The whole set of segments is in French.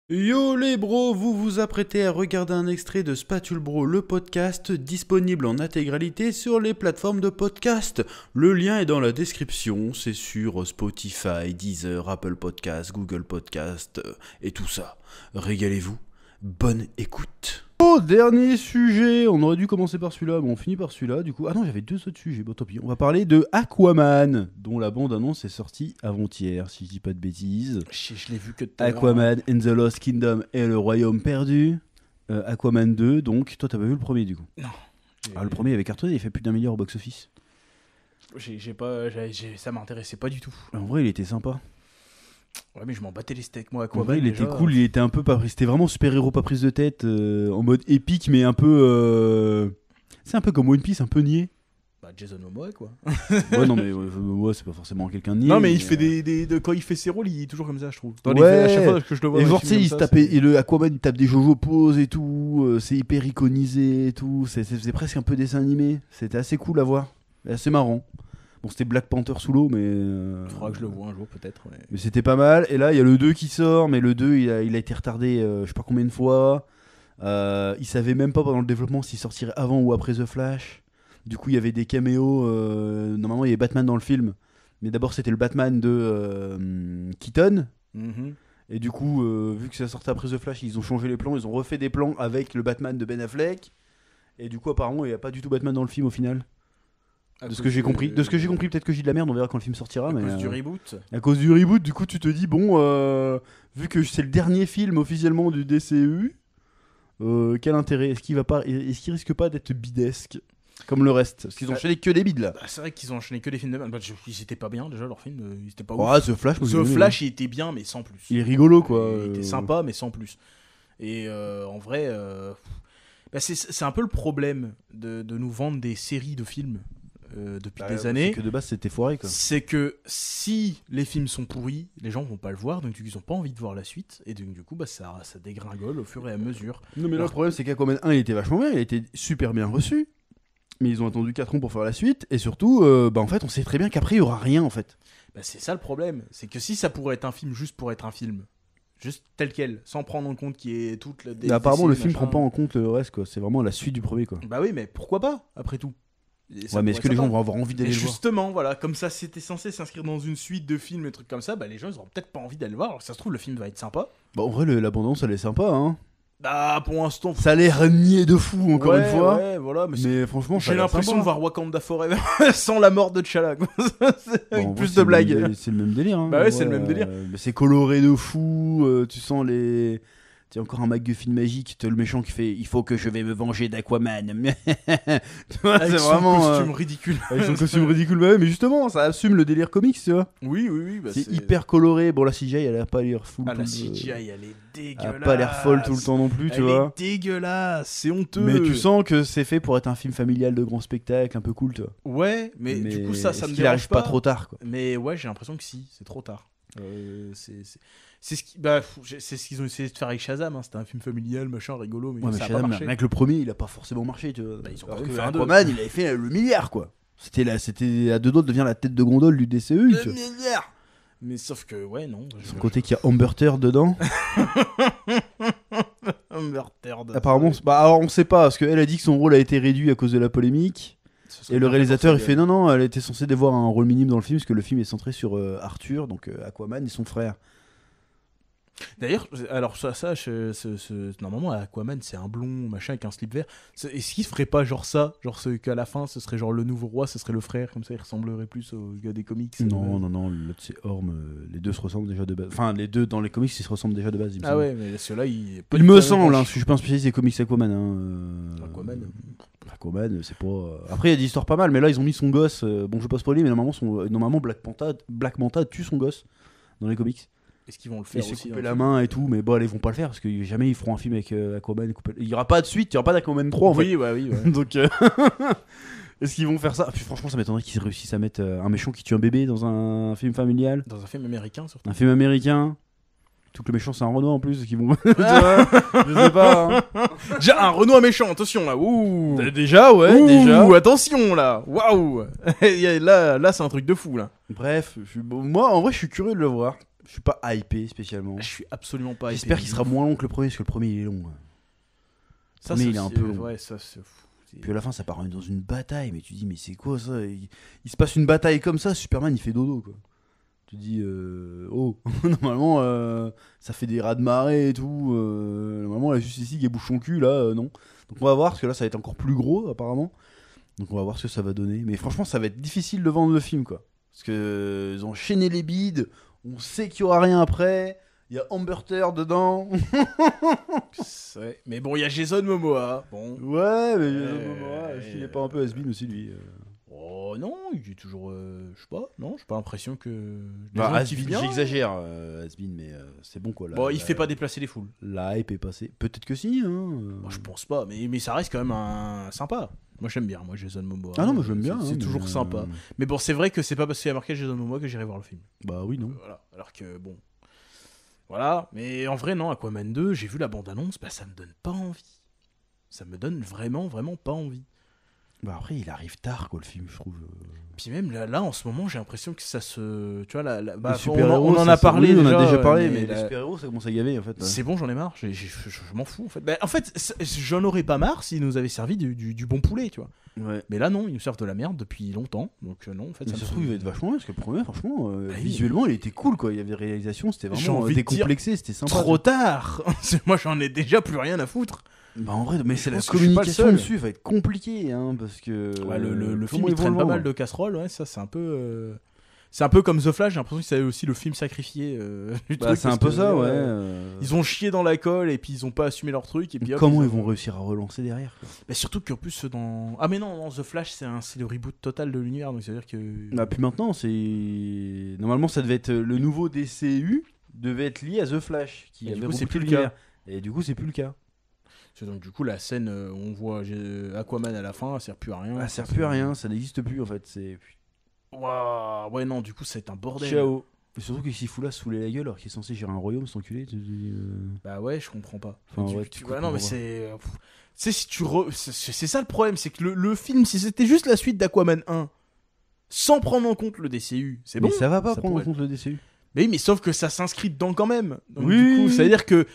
Yo les bros, vous vous apprêtez à regarder un extrait de Spatule Bro, le podcast, disponible en intégralité sur les plateformes de podcast. Le lien est dans la description, c'est sur Spotify, Deezer, Apple Podcast, Google Podcast et tout ça. Régalez-vous, bonne écoute. Oh, dernier sujet, on aurait dû commencer par celui-là, bon on finit par celui-là du coup. Ah non, j'avais deux autres sujets, bon tant pis. On va parler de Aquaman, dont la bande-annonce est sortie avant-hier, si je dis pas de bêtises. Je l'ai vu que tout à l'heure. Aquaman and the Lost Kingdom et le Royaume perdu. Aquaman 2, donc toi t'as pas vu le premier du coup? Non. Ah, le premier il avait cartonné, il fait plus d'1 milliard au box-office. Ça m'intéressait pas du tout. En vrai il était sympa. Ouais, mais je m'en battais les steaks, moi, En Aquaman. vrai il déjà, était cool, il était un peu pas... C'était vraiment super-héros pas prise de tête, en mode épique mais un peu... C'est un peu comme One Piece, un peu niais. Bah, Jason Momoa, quoi. Ouais non mais ouais, c'est pas forcément quelqu'un de niais. Non, mais il fait quand il fait ses rôles, il est toujours comme ça, je trouve. Ouais. À chaque fois que je le vois. Et dans genre les tu sais, films il se comme ça, tapait, et le Aquaman il tape des jojo poses et tout, c'est hyper iconisé et tout, c'est presque un peu dessin animé, c'était assez cool à voir, et assez marrant. Bon c'était Black Panther sous l'eau mais... Faudra que je le voie un jour, peut-être. Mais c'était pas mal, et là il y a le 2 qui sort, mais le 2 il a été retardé je sais pas combien de fois, il savait même pas pendant le développement s'il sortirait avant ou après The Flash, du coup il y avait des caméos, normalement il y avait Batman dans le film, mais d'abord c'était le Batman de Keaton. Mhm. Et du coup, vu que ça sortait après The Flash, ils ont changé les plans, ils ont refait des plans avec le Batman de Ben Affleck. Et du coup, apparemment, il n'y a pas du tout Batman dans le film au final. De ce que j'ai compris. De ce que j'ai compris, peut-être que j'ai de la merde, on verra quand le film sortira. À Mais, cause du reboot. à cause du reboot, du coup, tu te dis, bon, vu que c'est le dernier film officiellement du DCEU, quel intérêt? Est-ce qu'il risque pas d'être bidesque comme le reste? Parce qu'ils ont enchaîné que des bides là. Bah, c'est vrai qu'ils ont enchaîné que des films de Batman. Ils étaient pas bien, déjà, leurs films. Ils étaient pas Oh, ouf. The Flash, moi, j'ai The aimé, Flash, il était bien, mais sans plus. il est rigolo quoi. Il était sympa, mais sans plus. Et en vrai, bah, c'est un peu le problème de nous vendre des séries de films depuis des années. C'est que de base, c'était foiré quoi. C'est que si les films sont pourris, les gens vont pas le voir, donc ils ont pas envie de voir la suite, et donc du coup, bah, ça dégringole au fur et à mesure. Non mais là Alors- le problème c'est qu'Aquaman 1 il était vachement bien, il a été super bien reçu. Mais ils ont attendu 4 ans pour faire la suite. Et surtout, bah en fait on sait très bien qu'après il y aura rien en fait. Bah, c'est ça le problème, c'est que si ça pourrait être un film juste pour être un film, juste tel quel, sans prendre en compte qu'il y ait toute la... Mais apparemment le film machin. prend pas en compte le reste quoi. C'est vraiment la suite du premier quoi. Bah oui, mais pourquoi pas, après tout? Et ça Ouais mais est-ce que pourrait les être gens sympa. vont avoir envie d'aller Et le voir? justement, voilà, comme ça c'était censé s'inscrire dans une suite de films et trucs comme ça, bah les gens ils auront peut-être pas envie d'aller le voir. Alors ça se trouve le film va être sympa. Bah en vrai l'abondance elle est sympa hein. Bah pour l'instant, Ça a l'air niais de fou encore ouais, une fois. ouais, voilà, mais Mais franchement ça a j'ai l'air l'impression sympa. de voir Wakanda Forever sans la mort de T'Challa, quoi. Avec Bon, en vrai, plus c'est de le même blagues. délire- C'est le même délire hein. Bah ouais, En c'est le vrai, même délire. Mais c'est coloré de fou, tu sens les... C'est encore un MacGuffin magique, t'as le méchant qui fait « Il faut que je vais me venger d'Aquaman ». Tu vois, Avec c'est son vraiment... costume ridicule. Avec son costume ridicule, bah ouais, mais justement, ça assume le délire comics, tu vois. Oui, oui, oui. Bah, C'est hyper coloré. Bon, la CGI, elle a pas l'air full. Ah, tout la le- CGI, elle est Elle dégueulasse. a pas l'air folle tout le temps non plus, tu Elle vois. est dégueulasse, c'est honteux. Mais tu sens que c'est fait pour être un film familial de grand spectacle, un peu cool, tu vois. Ouais, mais du coup, ça est-ce me qu'il dérange arrive pas trop tard, quoi. Mais ouais, j'ai l'impression que si, c'est trop tard. C'est ce qui, bah, c'est ce qu'ils ont essayé de faire avec Shazam. Hein. C'était un film familial, machin, rigolo, mais Ouais, mais ça a Shazam, pas marché. avec le premier, il a pas forcément marché, tu vois. Bah, ils ont Alors encore que fait un deux. Aquaman, il avait fait le milliard, quoi. C'était à deux doigts de devenir la tête de gondole du DCEU, tu vois. milliard. Mais sauf que, ouais, non. Sans côté qu'il y a Amber Heard dedans. Amber Heard. Apparemment, bah, alors on sait pas, parce qu'elle a dit que son rôle a été réduit à cause de la polémique. Ce serait Et le bien réalisateur il pour fait ça, non, elle était censée devoir un rôle minime dans le film parce que le film est centré sur Arthur, donc Aquaman et son frère. D'ailleurs, alors normalement Aquaman c'est un blond machin avec un slip vert. Est-ce qu'il ferait pas genre ça, genre qu'à la fin ce serait genre le nouveau roi, ce serait le frère, comme ça il ressemblerait plus au gars des comics. Non, l'autre c'est Orm, les deux se ressemblent déjà de base. Enfin, les deux dans les comics ils se ressemblent déjà de base. Il me Ah semble. ouais, mais celui-là il. Il me semble, hein, parce que je suis pas un spécialiste des comics Aquaman. Hein, Aquaman, c'est pas. Après, il y a des histoires pas mal, mais là ils ont mis son gosse. Bon, je vais pas spoiler, mais normalement Black Manta tue son gosse dans les comics. Est-ce qu'ils vont le Il faire s'est aussi coupé dans le la film main et tout, mais bon, ils vont pas le faire parce que jamais ils feront un film avec Aquaman. Il y aura pas de suite, il y aura pas d'Aquaman 3 en fait. Oui, ouais, oui, ouais. Donc, est-ce qu'ils vont faire ça? Puis franchement, ça m'étonnerait qu'ils réussissent à mettre un méchant qui tue un bébé dans un film familial, Dans un film américain surtout. un film américain. Tout que le méchant c'est un Renoir en plus, qu'ils vont. Tu vois, je sais pas. Hein. Déjà un Renoir méchant, attention là. Ouh. Déjà, ouais, Ouh, déjà. attention là. Waouh. Là c'est un truc de fou là. Bref, moi en vrai, je suis curieux de le voir. Je suis pas hypé spécialement. Je suis absolument pas hypé. J'espère qu'il sera moins long que le premier, parce que le premier il est long. Ça, mais il est un peu long. Ouais, ça c'est fou. Puis à la fin, ça part dans une bataille, mais tu dis, mais c'est quoi ça? Il se passe une bataille comme ça, Superman il fait dodo quoi. Tu dis, oh, normalement ça fait des raz-de-marée et tout. Normalement, la Justice League elle bouge son cul là, non. Donc on va voir, parce que là ça va être encore plus gros apparemment. Donc on va voir ce que ça va donner. Mais franchement, ça va être difficile de vendre le film quoi. Parce que ils ont enchaîné les bides, on sait qu'il y aura rien après. Il y a Amber Heard dedans. Ouais. Mais bon, il y a Jason Momoa. Bon. Ouais, mais est-ce qu'il est pas un peu has-been aussi lui? Oh non, il est toujours. Je sais pas, non, j'ai pas l'impression que. Bah, gens kiffent has-been, bien. j'exagère, has-been, mais c'est bon quoi. Bon, il fait pas déplacer les foules. La hype est passée. Peut-être que si. Hein. Moi, je pense pas, mais ça reste quand même un sympa. Moi, j'aime bien, moi, Jason Momoa. Ah non, moi j'aime bien. C'est hein, toujours mais, sympa. Mais bon, c'est vrai que c'est pas parce qu'il y a marqué Jason Momoa que j'irai voir le film. Bah oui, non. Voilà. Alors que bon. Voilà. Mais en vrai, non, Aquaman 2, j'ai vu la bande-annonce, bah ça me donne pas envie. Ça me donne vraiment, vraiment pas envie. Bah après, il arrive tard quoi le film, je trouve. Puis même là en ce moment, j'ai l'impression que ça se. Tu vois, Les on super-héros, en ça, a parlé. oui, on déjà, a déjà parlé, mais la- les super-héros ça commence à gaver en fait. C'est bon, j'en ai marre. Je m'en fous en fait. Bah, en fait, j'en aurais pas marre s'ils nous avaient servi du bon poulet, tu vois. Ouais. Mais là, non, ils nous servent de la merde depuis longtemps. Donc, non, en fait, Mais ça ça me se trouve, il va saoule. être vachement bien, parce que le premier, franchement, oui. visuellement, il était cool quoi. Il y avait des réalisations, c'était J'ai vraiment envie de dire, décomplexé, c'était sympa. Trop tard. Moi, j'en ai déjà plus rien à foutre. Bah en vrai, mais c'est la pense que je suis pas le communication seul. dessus va être compliquée, hein, parce que. Ouais, le comment film, ils il vont traîne le pas vendre mal de casseroles. Ouais, ça, c'est un peu. C'est un peu comme The Flash. J'ai l'impression que c'est aussi le film sacrifié. Du Bah truc, c'est un parce peu que, ça, ouais. Ils ont chié dans la colle et puis ils ont pas assumé leur truc. Et puis, hop, Comment ils vont réussir à relancer derrière quoi. Mais surtout qu'en plus dans. Ah mais non, The Flash c'est le reboot total de l'univers, donc ça veut dire que. Bah puis maintenant, c'est normalement ça devait être le nouveau DCU devait être lié à The Flash qui Mais du avait coup, c'est rebooté plus le l'univers. Et du coup, c'est plus le cas. Donc du coup la scène où on voit Aquaman à la fin, elle sert plus à rien. Ça sert plus à rien, ça n'existe plus en fait. C'est Waouh, ouais non, du coup c'est un bordel. ciao. Et surtout qu'il s'y fout là, se fouler la gueule alors qu'il est censé gérer un royaume, cet enculé. Bah ouais, je comprends pas. Enfin, ouais, tu ouais, non mais comprends c'est. Tu sais, si tu c'est ça le problème, c'est que le film, si c'était juste la suite d'Aquaman 1, sans prendre en compte le DCU, c'est bon. Mais ça va pas ça prendre en pourrait- compte le DCU. Mais oui, mais sauf que ça s'inscrit dedans quand même. Donc, Oui, du coup, oui, ça veut oui. dire que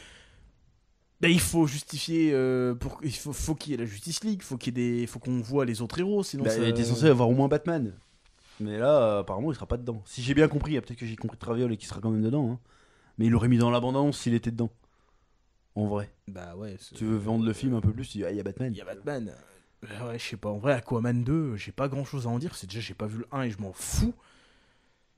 il faut justifier il faut qu'il y ait la Justice League, faut qu'on voit les autres héros, sinon Bah, ça... il était censé avoir au moins Batman. Mais là, apparemment, il sera pas dedans. Si j'ai bien compris, il y a peut-être que j'ai compris Traviol et qu'il sera quand même dedans. Hein. Mais il l'aurait mis dans la bande-annonce s'il était dedans. En vrai. Bah ouais, Tu veux vendre le film un peu plus, tu dis, ah, il y a Batman. il y a Batman. Ouais, je sais pas, en vrai Aquaman 2, j'ai pas grand-chose à en dire, c'est déjà j'ai pas vu le 1 et je m'en fous.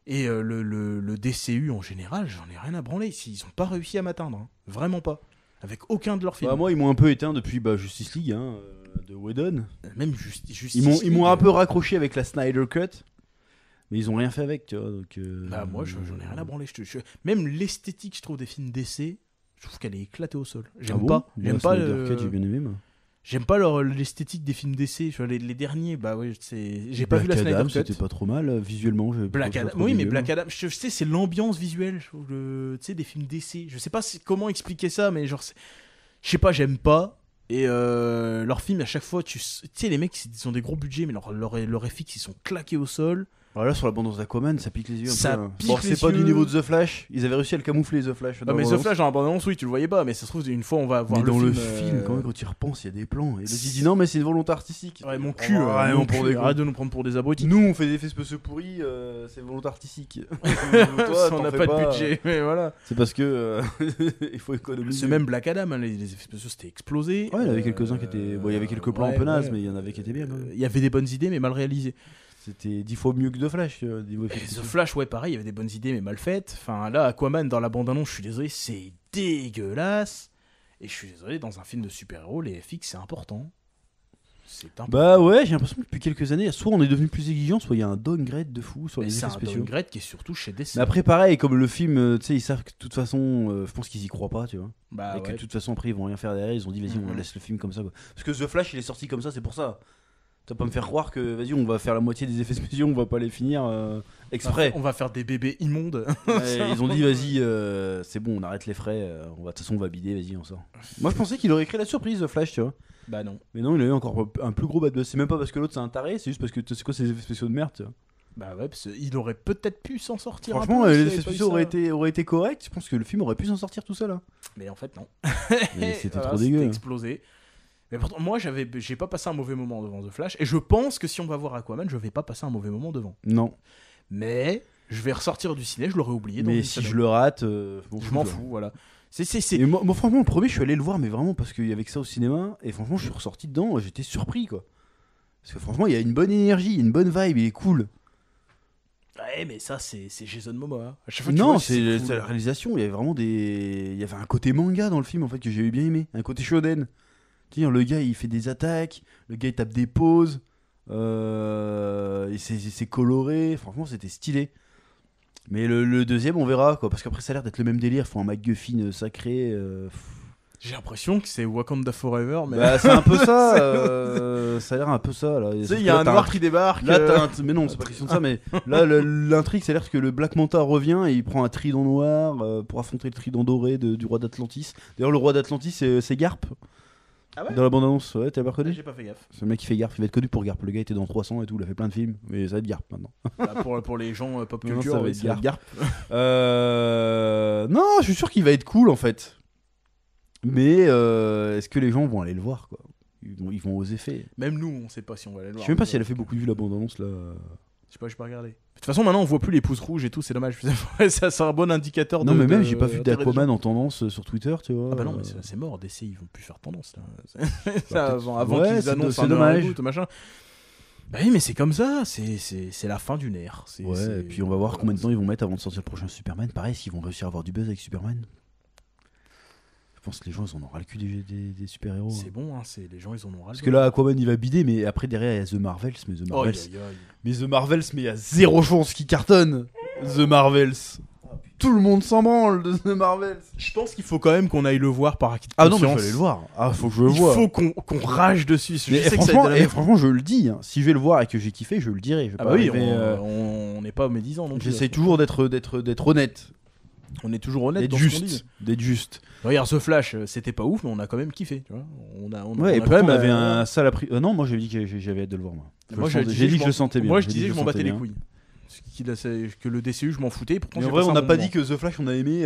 Et le DCU en général, j'en ai rien à branler. Ils ont pas réussi à m'atteindre, hein. Vraiment pas. Avec aucun de leurs films. Bah, moi, ils m'ont un peu éteint depuis Justice League hein, de Whedon. Même Justice Ils m'ont League, un peu raccroché avec la Snyder Cut. Mais ils ont rien fait avec, tu vois. Donc, Bah moi j'en ai rien à branler. Même l'esthétique, je trouve, des films DC, je trouve qu'elle est éclatée au sol. J'aime Ah bon pas. Moi, J'aime pas Snyder Cut, j'ai bien aimé, moi. J'aime pas l'esthétique des films DC. Tu vois, les derniers, bah ouais, j'ai pas Black vu la Adam, Snyder Cut. c'était pas trop mal visuellement. Black Adam, oui, mais Black Adam, je sais, c'est l'ambiance visuelle, je trouve, tu sais, des films DC. Je sais pas comment expliquer ça, mais genre, je sais pas, j'aime pas. Et leurs films, à chaque fois, tu sais, les mecs, ils ont des gros budgets, mais leurs FX, ils sont claqués au sol. Alors là, sur la bande d'Aquaman, ça pique les yeux un Ça peu. Hein. pique Bon, les c'est pas du yeux. niveau de The Flash. Ils avaient réussi à le camoufler, The Flash. Ah, mais The Flash, dans la bande-annonce, oui, tu le voyais pas, mais ça se trouve, une fois, on va voir Mais dans le film. film, quand même, quand tu y repenses, il y a des plans. Et là, tu dis non, mais c'est une volonté artistique. Ouais, mon cul, Vraiment mon pour cul, des arrête de nous prendre pour des abrutis. Nous, on fait des effets spéciaux pourris, c'est volonté artistique. Toi, on t'en n'a fais pas de budget, mais voilà. C'est parce que il faut économiser. C'est même Black Adam, hein, les effets spéciaux, c'était explosé. Ouais, il y avait quelques-uns qui étaient. Bon, il y avait quelques plans un peu nazes, mais il y en avait qui étaient bien. Quand même. Il y avait des bonnes idées, mais mal réalisées. C'était 10 fois mieux que The Flash. Et The Flash, ouais, pareil, il y avait des bonnes idées, mais mal faites. Enfin, là, Aquaman, dans la bande-annonce, je suis désolé, c'est dégueulasse. Et je suis désolé, dans un film de super-héros, les FX, c'est important. C'est important. Bah ouais, j'ai l'impression que depuis quelques années, soit on est devenu plus exigeant, soit il y a un downgrade de fou sur Mais les c'est effets un spéciaux. downgrade qui est surtout chez DC. Mais après, pareil, comme le film, tu sais, ils savent que de toute façon, je pense qu'ils y croient pas, tu vois. Bah et que ouais. de toute façon, après, ils vont rien faire derrière. Ils ont dit, vas-y, on laisse le film comme ça, quoi. Parce que The Flash, il est sorti comme ça, c'est pour ça. Tu vas pas me faire croire que, vas-y, on va faire la moitié des effets spéciaux, on va pas les finir exprès. On va faire des bébés immondes. Ouais, ils ont dit, vas-y, c'est bon, on arrête les frais. De toute façon, on va bider, vas-y, on sort. Moi, je pensais qu'il aurait créé la surprise, The Flash, tu vois. Bah non. Mais non, il a eu encore un plus gros bad buzz. C'est même pas parce que l'autre c'est un taré, c'est juste parce que c'est quoi ces effets spéciaux de merde, tu vois. Bah ouais, parce qu'il aurait peut-être pu s'en sortir. Franchement, un peu, les s'il effets avait pas eu spéciaux ça. auraient été corrects. Je pense que le film aurait pu s'en sortir tout seul. Hein. Mais en fait, non. Mais c'était Voilà, trop dégueu. C'était hein. explosé. Mais pourtant, moi, j'ai pas passé un mauvais moment devant The Flash. Et je pense que si on va voir Aquaman, je vais pas passer un mauvais moment devant. Non. Mais je vais ressortir du ciné, je l'aurais oublié. Dans Mais une si semaine. je le rate, Je m'en fous, voilà. C'est... Et moi, franchement, le premier, je suis allé le voir, mais vraiment parce qu'il y avait que ça au cinéma. Et franchement, je suis ressorti dedans, j'étais surpris, quoi. Parce que franchement, il y a une bonne énergie, une bonne vibe, il est cool. Ouais, mais ça, c'est Jason Momoa. À chaque fois que tu Non, vois, c'est cool. la réalisation. Il y avait vraiment il y avait un côté manga dans le film, en fait, que j'ai bien aimé. Un côté shonen. Tu sais, le gars, il fait des attaques, le gars, il tape des poses. Et c'est coloré. Franchement, c'était stylé. Mais le deuxième, on verra, quoi. Parce qu'après, ça a l'air d'être le même délire. Ils font un MacGuffin sacré. J'ai l'impression que c'est Wakanda Forever, mais Bah, c'est un peu ça. Ça a l'air un peu ça. Là. tu sais, il y a un noir qui débarque. Là, mais non, c'est pas question de ça. Mais là, l'intrigue, ça a l'air que le Black Manta revient et il prend un trident noir pour affronter le trident doré du roi d'Atlantis. D'ailleurs, le roi d'Atlantis, c'est Garp. Ah ouais. Dans la bande-annonce, ouais, t'as pas reconnu? J'ai pas fait gaffe. C'est le mec qui fait Garp, il va être connu pour Garp. Le gars était dans 300 et tout, il a fait plein de films, mais ça va être Garp maintenant. Bah, pour les gens pop Non, culture, ça va oui, être ça va être Garp. Garp. Non, je suis sûr qu'il va être cool en fait. Mais est-ce que les gens vont aller le voir, quoi? Ils vont oser faire. Même nous, on sait pas si on va aller le Je voir. sais même pas si elle a fait beaucoup de vues la bande-annonce là. Je sais pas, j'ai pas regardé. De toute façon, maintenant, on voit plus les pouces rouges et tout, c'est dommage. Ça, c'est un bon indicateur. Non, de, mais même de- j'ai pas vu d'intérêt des gens. d'Aquaman en tendance sur Twitter, tu vois. Ah bah non, mais c'est mort. DC, ils vont plus faire tendance là. Ça, avant Ouais, qu'ils c'est annoncent c'est un dommage. reboot, machin. Bah oui, mais c'est comme ça. C'est la fin d'une ère. Ouais, et puis on va voir combien de temps ils vont mettre avant de sortir le prochain Superman. Pareil, s'ils vont réussir à avoir du buzz avec Superman. Je pense que les gens ils en auront ras le cul des super-héros. C'est hein. bon, hein, les gens, ils en ont ras. Parce que là, Aquaman il va bider, mais après derrière il y a The Marvels. Mais The Oh, Marvels, aïe. mais il y a zéro chance qu'il cartonne. The Marvels. Tout le monde s'en branle de The Marvels. Je pense qu'il faut quand même qu'on aille le voir par acquis de Ah non, mais conscience. il faut aller le voir. Ah, faut que je le Il vois. faut qu'on rage dessus. Je Mais sais que ça va franchement, être de la merde. franchement, je le dis. Hein. Si je vais le voir et que j'ai kiffé, je le dirai. Je vais Ah pas bah oui, arriver, on n'est pas médisant non plus. J'essaie toujours d'être honnête, On est toujours honnête d'être dans ce qu'on dit. juste, d'être juste. Regarde, The Flash, c'était pas ouf, mais on a quand même kiffé. Tu vois, Ouais, et quand pourtant même on avait un sale appris. Non, moi j'ai dit que j'avais hâte de le voir. Moi, j'ai dit que je le sentais bien. Moi, je J'ai dit disais que je m'en sentais battais les bien. couilles. Que le DCU, je m'en foutais. Pourtant, Mais en j'ai vrai, passé on un n'a bon pas moment. dit que The Flash on a aimé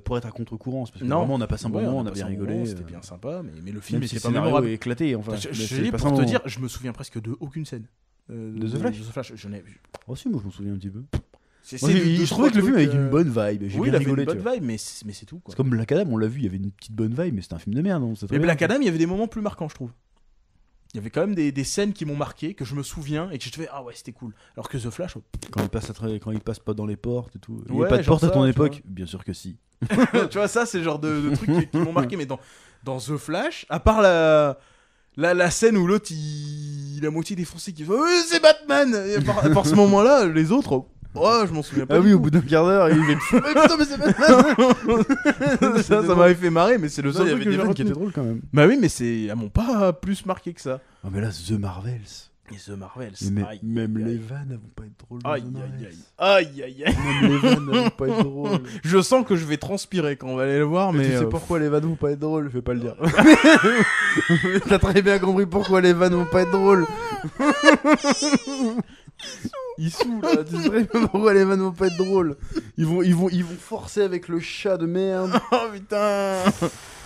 pour être à contre-courant. C'est parce que Non. vraiment on a passé un bon Ouais, moment, on a passé bien un bon rigolé. moment, c'était bien sympa, mais le film Même si était le pas scénario mémorable. est éclaté. Enfin, Je dis pour te dire, je me souviens presque de aucune scène. De The Flash Je n'ai. Oh si, moi je m'en souviens un petit peu. C'est Moi, je trouvais que le film avait une bonne vibe. J'ai Oui, il bien avait une rigolé. tu bonne vois. vibe, mais c'est tout. Quoi. C'est comme Black Adam, on l'a vu, il y avait une petite bonne vibe, mais c'était un film de merde. Mais Black Adam, il y avait des moments plus marquants, je trouve. Il y avait quand même des scènes qui m'ont marqué, que je me souviens et que je te fais ah ouais, c'était cool. Alors que The Flash, Quand il passe pas dans les portes et tout. Il n'y Ouais, a pas de genre porte à ça, ton tu époque? Bien sûr que si. tu vois, ça, c'est le genre de trucs qui m'ont marqué. Mais dans The Flash, à part la scène où l'autre, il a moitié défoncé, qui fait c'est Batman! Et à part ce moment-là, les autres, oh, je m'en souviens pas. Ah du oui, au tout. bout d'un quart d'heure, il fait mais putain, mais c'est Batman! ça m'avait fait marrer, mais c'est le Non, seul il y truc avait que des j'ai vannes qui retenu. étaient drôles quand même. Bah oui, mais elles m'ont pas plus marqué que ça. Ah, mais là, The Marvels. Et The Marvels. Mais aïe, même aïe, les aïe. vannes, elles vont pas être drôles. dans Aïe, The aïe, Marvels. aïe. Aïe, aïe, aïe. Même les vannes, elles vont pas être drôles. Je sens que je vais transpirer quand on va aller le voir, mais. Tu sais pourquoi les vannes vont pas être drôles? Je vais pas le dire. T'as très bien compris pourquoi les vannes vont pas être drôles. Ils saoulent là, tu sais très bien pourquoi les vannes vont pas être drôles. Ils vont forcer avec le chat de merde. Oh putain!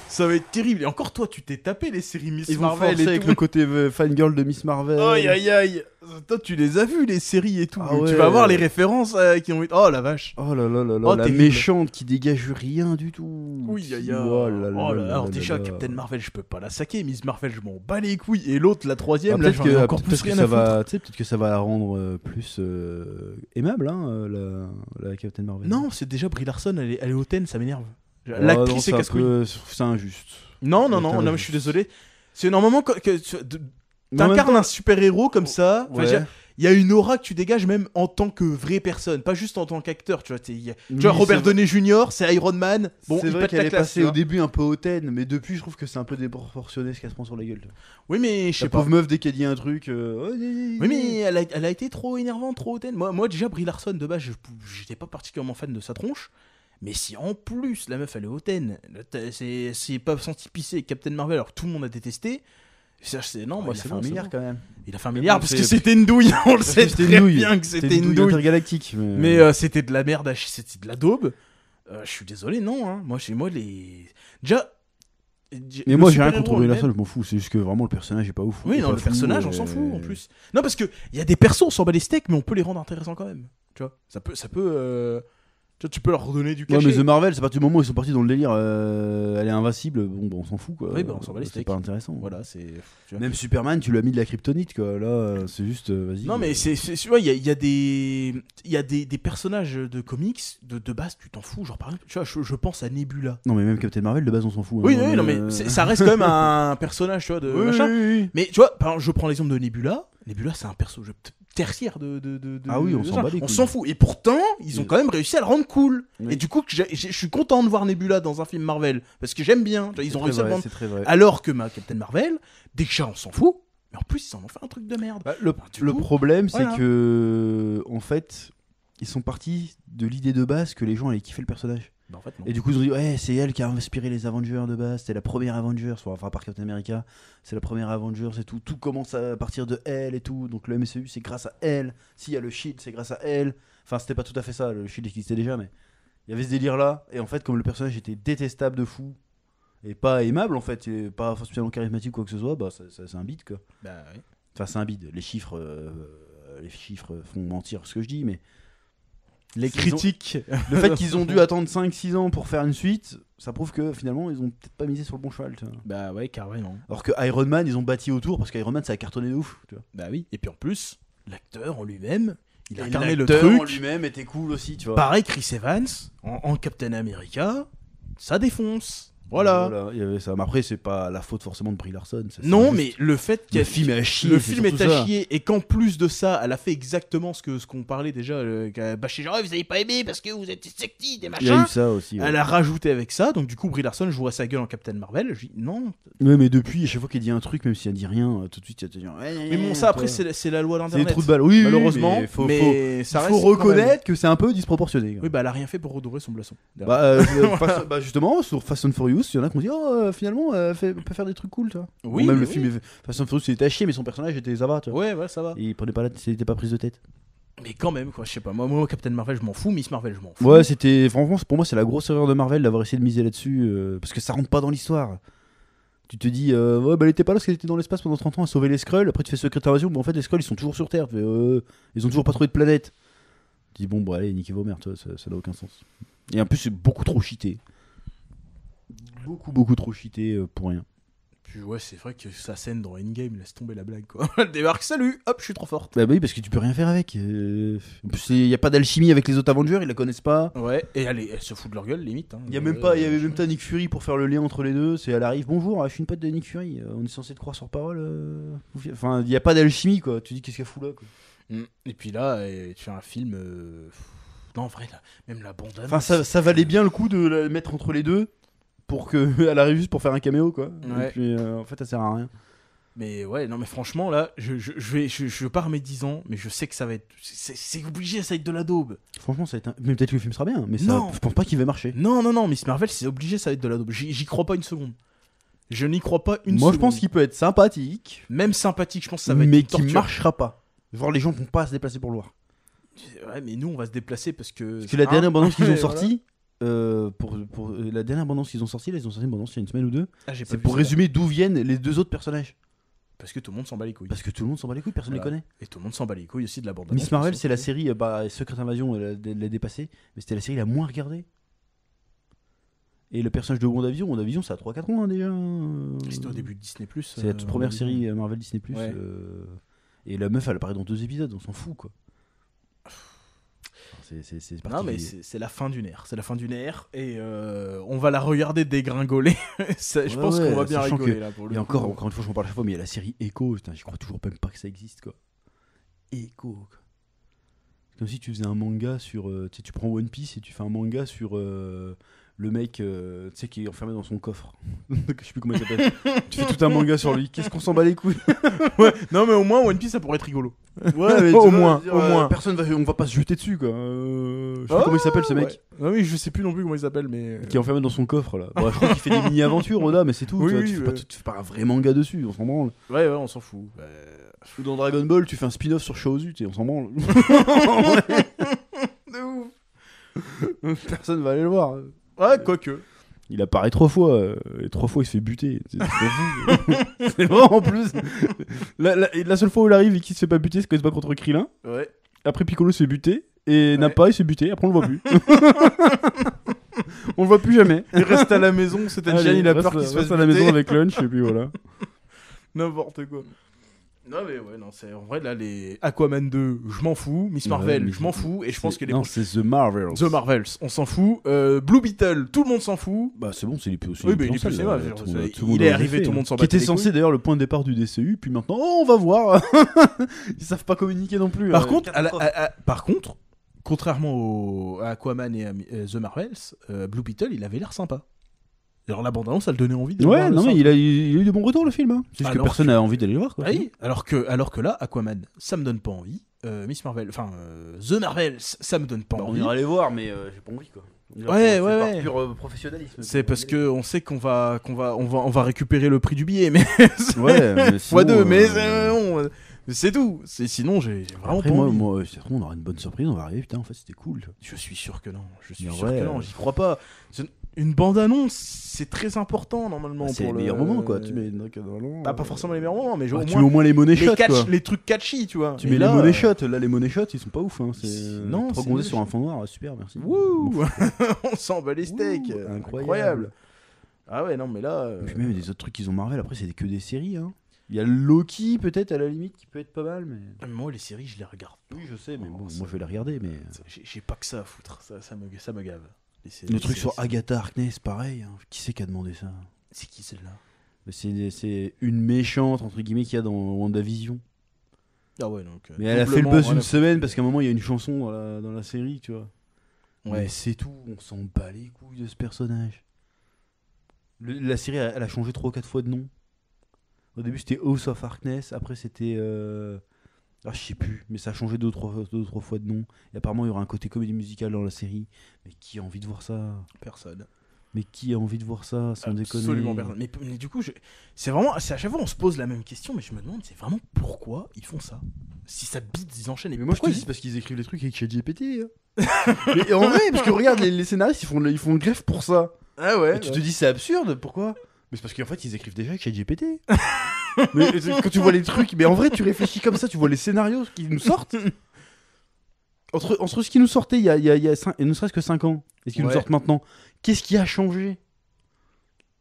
Ça va être terrible. Et encore toi, tu t'es tapé les séries Miss Ils vont Marvel forcer et avec tout. le côté fangirl de Miss Marvel. Aïe aïe aïe. Toi, tu les as vus les séries et tout. Ah ouais. Tu vas voir les références qui ont été. Oh la vache. Oh là là là là, Oh, la terrible. méchante qui dégage rien du tout. Oui, aïe aïe. Oh là là Oh là, là alors là déjà, là. Captain Marvel, je peux pas la saquer. Miss Marvel, je m'en bats les couilles. Et l'autre, la troisième, Ah, là, j'en ai encore peut-être plus que rien ça à foutre. va, tu sais, peut-être que ça va la rendre plus aimable, hein, la Captain Marvel. Non, c'est déjà Brie Larson, elle est hautaine, ça m'énerve. Oh, non, L'actrice est un casse-couille. peu- c'est injuste. Non, non, Putain, non, non, je- je suis désolé. C'est normalement que Mais en même t'incarnes temps- un super-héros comme ça. Enfin, Ouais. je veux dire, il y a une aura que tu dégages même en tant que vraie personne, pas juste en tant qu'acteur. Tu vois, tu vois, Oui, Robert c'est vrai. Downey Jr., c'est Iron Man. Bon, c'est il vrai pète qu'elle la est classe. passée tu vois. au début un peu hautaine, mais depuis je trouve que c'est un peu déproportionné ce qu'elle se prend sur la gueule. Oui, mais je sais La pas. pauvre meuf dès qu'elle dit un truc. Oui, mais elle a été trop énervante, trop hautaine. Moi, déjà, Brie Larson, de base, j'étais pas particulièrement fan de sa tronche. Mais si en plus la meuf elle est hautaine, c'est pas senti pisser Captain Marvel alors que tout le monde a détesté, Non, moi il a c'est fait un bon, c'est milliard bon. quand même. Il a fait un milliard parce c'est- que c'était une douille, on le sait C'était très une douille. bien que c'était une douille. intergalactique. Mais c'était de la merde, c'était de la daube. Je suis désolé, non. Hein. Moi, les. Déjà. Mais le moi j'ai rien super-héros contre Brie lui-même- Larson, je m'en fous. C'est juste que vraiment le personnage est pas ouf. Oui, Il est non, pas le fou, personnage, on s'en fout en plus. Non, parce que il y a des persos, on s'en bat les steaks, mais on peut les rendre intéressants quand même. Tu vois, ça peut. Tu vois, tu peux leur redonner du Ouais, cachet. mais The Marvel, c'est à partir du moment où ils sont partis dans le délire, elle est invincible, bon, bah, on s'en fout quoi. Oui, bah, on s'en bat les C'est steaks. pas intéressant. Voilà, c'est. Tu vois. Même Superman, tu lui as mis de la kryptonite quoi. Là, c'est juste, vas-y. Non, mais tu vois, il y a des personnages de comics de base, tu t'en fous. Genre, par exemple, tu vois, je pense à Nebula. Non, mais même Captain Marvel, de base, on s'en fout. Oui, hein. oui, non, mais ça reste quand même un personnage, tu vois, de Oui, machin. oui. Mais tu vois, par exemple, je prends l'exemple de Nebula. Nebula, c'est un perso tertiaire de Ah oui, on de s'en ça. bat les On couilles. s'en fout. Et pourtant, ils ont Oui. quand même réussi à le rendre cool. Oui. Et du coup, je suis content de voir Nebula dans un film Marvel. Parce que j'aime bien. Tu vois, ils ont réussi à le rendre. C'est très vrai. Alors que ma Captain Marvel, déjà, on s'en fout. Mais en plus, ils en ont fait un truc de merde. Bah, le du coup, problème, c'est voilà. que, en fait, ils sont partis de l'idée de base que les gens allaient kiffer le personnage. Bah, en fait, non. Et du coup, ils ont dit, ouais, c'est elle qui a inspiré les Avengers de base, c'était la première Avengers, enfin, par Captain America, c'est la première Avengers et tout. Tout commence à partir de elle et tout. Donc le MCU, c'est grâce à elle. S'il y a le Shield, c'est grâce à elle. Enfin, c'était pas tout à fait ça, le Shield existait déjà, mais il y avait ce délire là. Et en fait, comme le personnage était détestable de fou et pas aimable, en fait, et pas spécialement charismatique ou quoi que ce soit, bah, c'est un bide quoi. Bah, oui. Enfin, c'est un bide. Les chiffres font mentir ce que je dis, mais Les Ils critiques. le fait qu'ils ont dû attendre 5-6 ans pour faire une suite, ça prouve que finalement, ils ont peut-être pas misé sur le bon cheval. Tu vois. Bah, ouais, carrément. Alors que Iron Man, ils ont bâti autour parce qu'Iron Man, ça a cartonné de ouf. Tu vois. Bah, oui. Et puis en plus, l'acteur en lui-même, il a Et incarné le l'acteur truc. en lui-même était cool aussi, tu vois. Pareil, Chris Evans, en Captain America, ça défonce. Voilà. Il y avait ça. Mais après, c'est pas la faute forcément de Brie Larson. c'est Non, juste- mais le fait le qu'elle film est à chier. le c'est film est surtout à ça. chier et qu'en plus de ça, elle a fait exactement ce qu'on parlait déjà. Bâché genre, vous avez pas aimé parce que vous êtes sexy, des Il y a eu machins. ça aussi. Ouais. Elle a rajouté avec ça, donc du coup, Brie Larson, je vois sa gueule en Captain Marvel. Je dis non. Ouais, mais depuis, à chaque fois qu'elle dit un truc, même si elle dit rien, tout de suite, il y a te dire. Mais bon, ça après, c'est la loi c'est des d'internet. trous de balle. Oui, Malheureusement, mais faut ça faut reste quand reconnaître même- que c'est un peu disproportionné. quoi. Oui, bah elle a rien fait pour redorer son blason. Bah, justement, sur Fast and Furious, il y en a qui ont dit finalement, on peut faire des trucs cool, tu vois. Oui, Bon, même mais le oui. film, Fast and Furious, il était à chier, mais son personnage était ça va, tu vois. Ouais, ça va. Et il prenait pas c'était pas prise de tête. Mais quand même, quoi, je sais pas. Moi, Captain Marvel, je m'en fous. Miss Marvel, je m'en fous. Ouais, c'était. Franchement, pour moi, c'est la grosse erreur de Marvel d'avoir essayé de miser là-dessus, parce que ça rentre pas dans l'histoire. Tu te dis, ouais, bah elle était pas là parce qu'elle était dans l'espace pendant 30 ans à sauver les Skrulls. Après, tu fais Secret Invasion, mais en fait, les Skrulls ils sont toujours sur Terre. Tu fais, ils ont toujours pas trouvé de planète. Tu dis, bon, bah allez, niquez vos mères, tu vois, ça n'a aucun sens. Et en plus, c'est beaucoup trop cheaté. Beaucoup trop cheaté pour rien. Puis ouais, c'est vrai que sa scène dans Endgame laisse tomber la blague, quoi. Elle débarque, salut, hop, je suis trop forte. Bah oui, parce que tu peux rien faire avec. En plus, il y a pas d'alchimie avec les autres Avengers, ils la connaissent pas. Ouais, et elle se fout de leur gueule, limite. Hein. Il y avait même pas Nick Fury pour faire le lien entre les deux. C'est elle arrive, bonjour, je suis une pote de Nick Fury. On est censé te croire sur parole. Enfin, il y a pas d'alchimie quoi. Tu dis qu'est-ce qu'elle fout là quoi. Et puis là, tu fais un film. Non, en vrai, même la bande. Enfin, ça valait bien le coup de la mettre entre les deux pour que elle arrive juste pour faire un caméo quoi. Ouais. Et puis en fait, ça sert à rien. Mais ouais, non, mais franchement, là, je pars mes 10 ans, mais je sais que ça va être. C'est obligé, ça va être de la daube. Franchement, ça va être mais peut-être que le film sera bien, mais ça, Non. je pense pas qu'il va marcher. Non, Miss Marvel, c'est obligé, ça va être de la daube. J'y crois pas une seconde. Je n'y crois pas une seconde. Moi, je pense qu'il peut être sympathique, Même sympathique, je pense que ça va être mais une qui torture. marchera pas. Genre, les gens vont pas se déplacer pour le voir. Ouais, mais nous, on va se déplacer parce que. Parce que la dernière bande-annonce qu'ils ont Ouais, sortie, pour la dernière bande-annonce qu'ils ont sortie, là, ils ont sorti une bande-annonce il y a une semaine ou deux. Ah, j'ai pas C'est vu pour ça. résumer d'où viennent les deux autres personnages. Parce que tout le monde s'en bat les couilles. Parce que tout le monde s'en bat les couilles, personne ne les Voilà. connaît. Et tout le monde s'en bat les couilles aussi de la bande. Miss Marvel, c'est la série, Secret Invasion, elle l'a dépassée, mais c'était la série la moins regardée. Et le personnage de WandaVision, ça a 3-4 ans hein, déjà. C'était au début de Disney+. C'est la toute première WandaVision. série Marvel Disney+. Ouais. Et la meuf, elle apparaît dans 2 épisodes, on s'en fout quoi. C'est parti. Non, mais c'est la fin d'une ère. C'est la fin d'une ère. Et on va la regarder dégringoler. Je pense qu'on va bien sachant rigoler que- là pour le Et coup. encore une fois, je m'en parle à chaque fois, mais il y a la série Echo, putain, j'y crois toujours même pas que ça existe quoi. Echo quoi. C'est comme si tu faisais un manga sur. Tu sais, tu prends One Piece et tu fais un manga sur le mec, tu sais, qui est enfermé dans son coffre. Je sais plus comment il s'appelle. Tu fais tout un manga sur lui. Qu'est-ce qu'on s'en bat les couilles? Ouais, non mais au moins One Piece ça pourrait être rigolo. Ouais, mais Au moins, au moins. Personne on va pas se jeter dessus, quoi. Je sais plus comment il s'appelle ce mec. Ouais. Ah oui, je sais plus non plus comment il s'appelle, mais. Qui est enfermé dans son coffre là. Bon, je crois qu'il fait des mini-aventures, Oda, mais c'est tout. Oui, tu vois, oui, tu fais pas un vrai manga dessus, on s'en branle. Ouais, on s'en fout. Ou dans Dragon Ball, tu fais un spin-off sur Shaozu, on s'en branle. De ouf. Personne va aller le voir. Ouais, quoique. Il apparaît 3 fois, et 3 fois il se fait buter. C'est pas fou. C'est vrai en plus. La seule fois où il arrive et qu'il se fait pas buter, c'est quand il se bat contre Krillin. Ouais. Après Piccolo se fait buter, et Ouais. Nappa il se fait buter, après on le voit plus. On le voit plus jamais. Il reste à la maison, c'était Allez, il a peur reste- qu'il se reste fasse à la buter. maison avec Lunch, et puis voilà. N'importe quoi. Non mais ouais, non, c'est en vrai là les Aquaman 2, je m'en fous, Miss Ouais, Marvel, mais je m'en fous et je pense que les Non, c'est The Marvels. The Marvels, on s'en fout. Blue Beetle, tout le monde s'en fout. Bah c'est bon, c'est les plus aussi. Oui, mais il est plus cinéma, il est arrivé, tout le monde s'en Qui battait était les censé couilles. d'ailleurs le point de départ du DCU, puis maintenant, oh, on va voir. Ils savent pas communiquer non plus. Par contre, par contre, contrairement à Aquaman et à The Marvels, Blue Beetle, il avait l'air sympa. Alors la bande-annonce, ça le donnait envie de Ouais, voir le non mais simple. il a eu de bons retours le film. Hein. C'est juste que Alors personne n'a envie d'aller le voir. Quoi. Ah oui, alors que là, Aquaman, ça me donne pas envie. Miss Marvel, enfin The Marvels, ça me donne pas Bah, on envie. ira les voir, mais j'ai pas envie quoi. Ouais, ouais. Par pur professionnalisme. C'est parce que on sait qu'on va récupérer le prix du billet, mais Ouais, mais sinon, x2, mais c'est tout. Sinon, j'ai vraiment Après, pas moi, envie. on aura une bonne surprise, on va arriver, putain, en fait, c'était cool. Je suis sûr que non. Mais ouais, J'y crois pas. Une bande-annonce, c'est très important normalement C'est pour les meilleurs moments, quoi. Tu mets Pas forcément les meilleurs moments, mais tu au mets moins au moins les money shots, quoi. les trucs catchy, tu vois. Tu Et mets là, les money shots. Là, les money shots, ils sont pas ouf. Hein. C'est Non, 3 c'est gondés nul. sur un fond noir, super, merci. Wouh On s'en bat les steaks. Ouh, Incroyable. Ah ouais, non, mais là. Puis même des autres trucs qu'ils ont Marvel, après, c'est que des séries. Hein. Il y a Loki, peut-être, à la limite, qui peut être pas mal, mais. Moi, les séries, je les regarde. Oui, je sais, mais Oh, bon, ça- moi, je vais les regarder, mais. J'ai pas que ça à foutre. Ça me gave. Le truc sur Agatha Harkness, pareil. Hein. Qui c'est qui a demandé ça? C'est qui celle-là? C'est une méchante, entre guillemets, qu'il y a dans WandaVision. Ah ouais, donc. Mais elle a fait le buzz une semaine parce qu'à un moment, il y a une chanson dans la série, tu vois. Ouais. Mais c'est tout, on s'en bat les couilles de ce personnage. La série, elle a changé 3 ou 4 fois de nom. Au début, c'était House of Harkness, après, c'était. Ah, je sais plus, mais ça a changé 2 ou 3 fois de nom. Et apparemment, il y aura un côté comédie musicale dans la série. Mais qui a envie de voir ça? Personne. Mais qui a envie de voir ça, sans déconner? Absolument personne. Mais du coup, c'est à chaque fois on se pose la même question, mais je me demande, c'est vraiment pourquoi ils font ça? Si ça bite, ils enchaînent. Et Mais moi, je te pourquoi dis, c'est parce qu'ils écrivent les trucs avec ChatGPT. Hein. Mais en vrai, parce que regarde, les scénaristes, ils font greffe pour ça. Ah ouais. Et tu te dis, c'est absurde, pourquoi? Mais c'est parce qu'en fait, ils écrivent déjà avec ChatGPT. Mais quand tu vois les trucs, mais en vrai, tu réfléchis comme ça, tu vois les scénarios qui nous sortent. Entre ce qui nous sortait il y a ne serait-ce que 5 ans et ce qui nous Ouais. sortent maintenant, qu'est-ce qui a changé?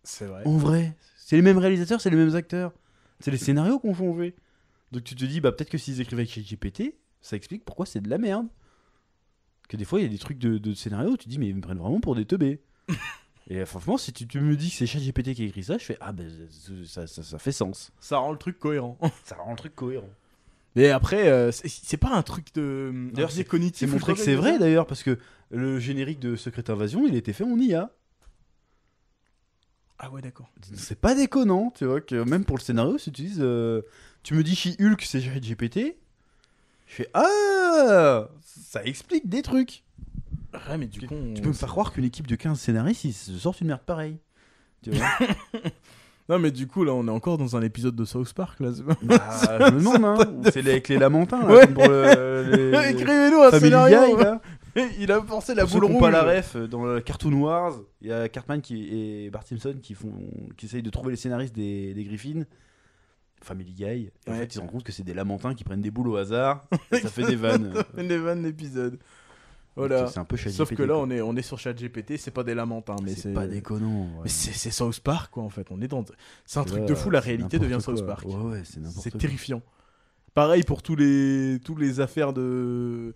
C'est vrai. En vrai, c'est les mêmes réalisateurs, c'est les mêmes acteurs. C'est les scénarios qu'on changé. Donc tu te dis, bah peut-être que s'ils écrivaient avec ChatGPT, ça explique pourquoi c'est de la merde. Que des fois, il y a des trucs de scénario où tu te dis, mais ils me prennent vraiment pour des teubés. Et franchement, si tu me dis que c'est ChatGPT qui a écrit ça, je fais, ah ben ça fait sens. Ça rend le truc cohérent. Ça rend le truc cohérent. Mais après, c'est pas un truc de. D'ailleurs, c'est cognitif. C'est montré que c'est vrai d'ailleurs, parce que le générique de Secret Invasion, il était fait en IA. Ah ouais, d'accord. C'est pas déconnant, tu vois, que même pour le scénario, si tu utilises. Tu me dis She-Hulk, c'est GPT. Je fais, ah, ça explique des trucs. Ouais, mais du coup. Tu peux me faire croire qu'une équipe de 15 scénaristes, ils se sortent une merde pareille. Tu vois. Non, mais du coup, là, on est encore dans un épisode de South Park, là. Bah, je me demande, hein. C'est avec les lamentins, là, Ouais. comme pour les Écrivez-nous un Family scénario. Guy, là. Il a forcé la Pour ceux boule qui ont rouge. pas la ref, dans le Cartoon Wars, il y a Cartman et Bart Simpson qui essayent de trouver les scénaristes des Griffins, Family Guy. Et en Ouais. fait, ils se rendent compte que c'est des lamentins qui prennent des boules au hasard. Et ça fait des vannes. Les vannes d'épisode. Voilà. C'est un peu ChatGPT. Sauf que là, quoi. on est sur ChatGPT, c'est pas des lamentins, mais c'est pas déconnant. Ouais. Mais c'est South Park, quoi, en fait. On est dans. C'est un Là, truc de fou, la c'est réalité devient n'importe South quoi. Park. Ouais, c'est n'importe C'est quoi. terrifiant. Pareil pour tous les affaires de.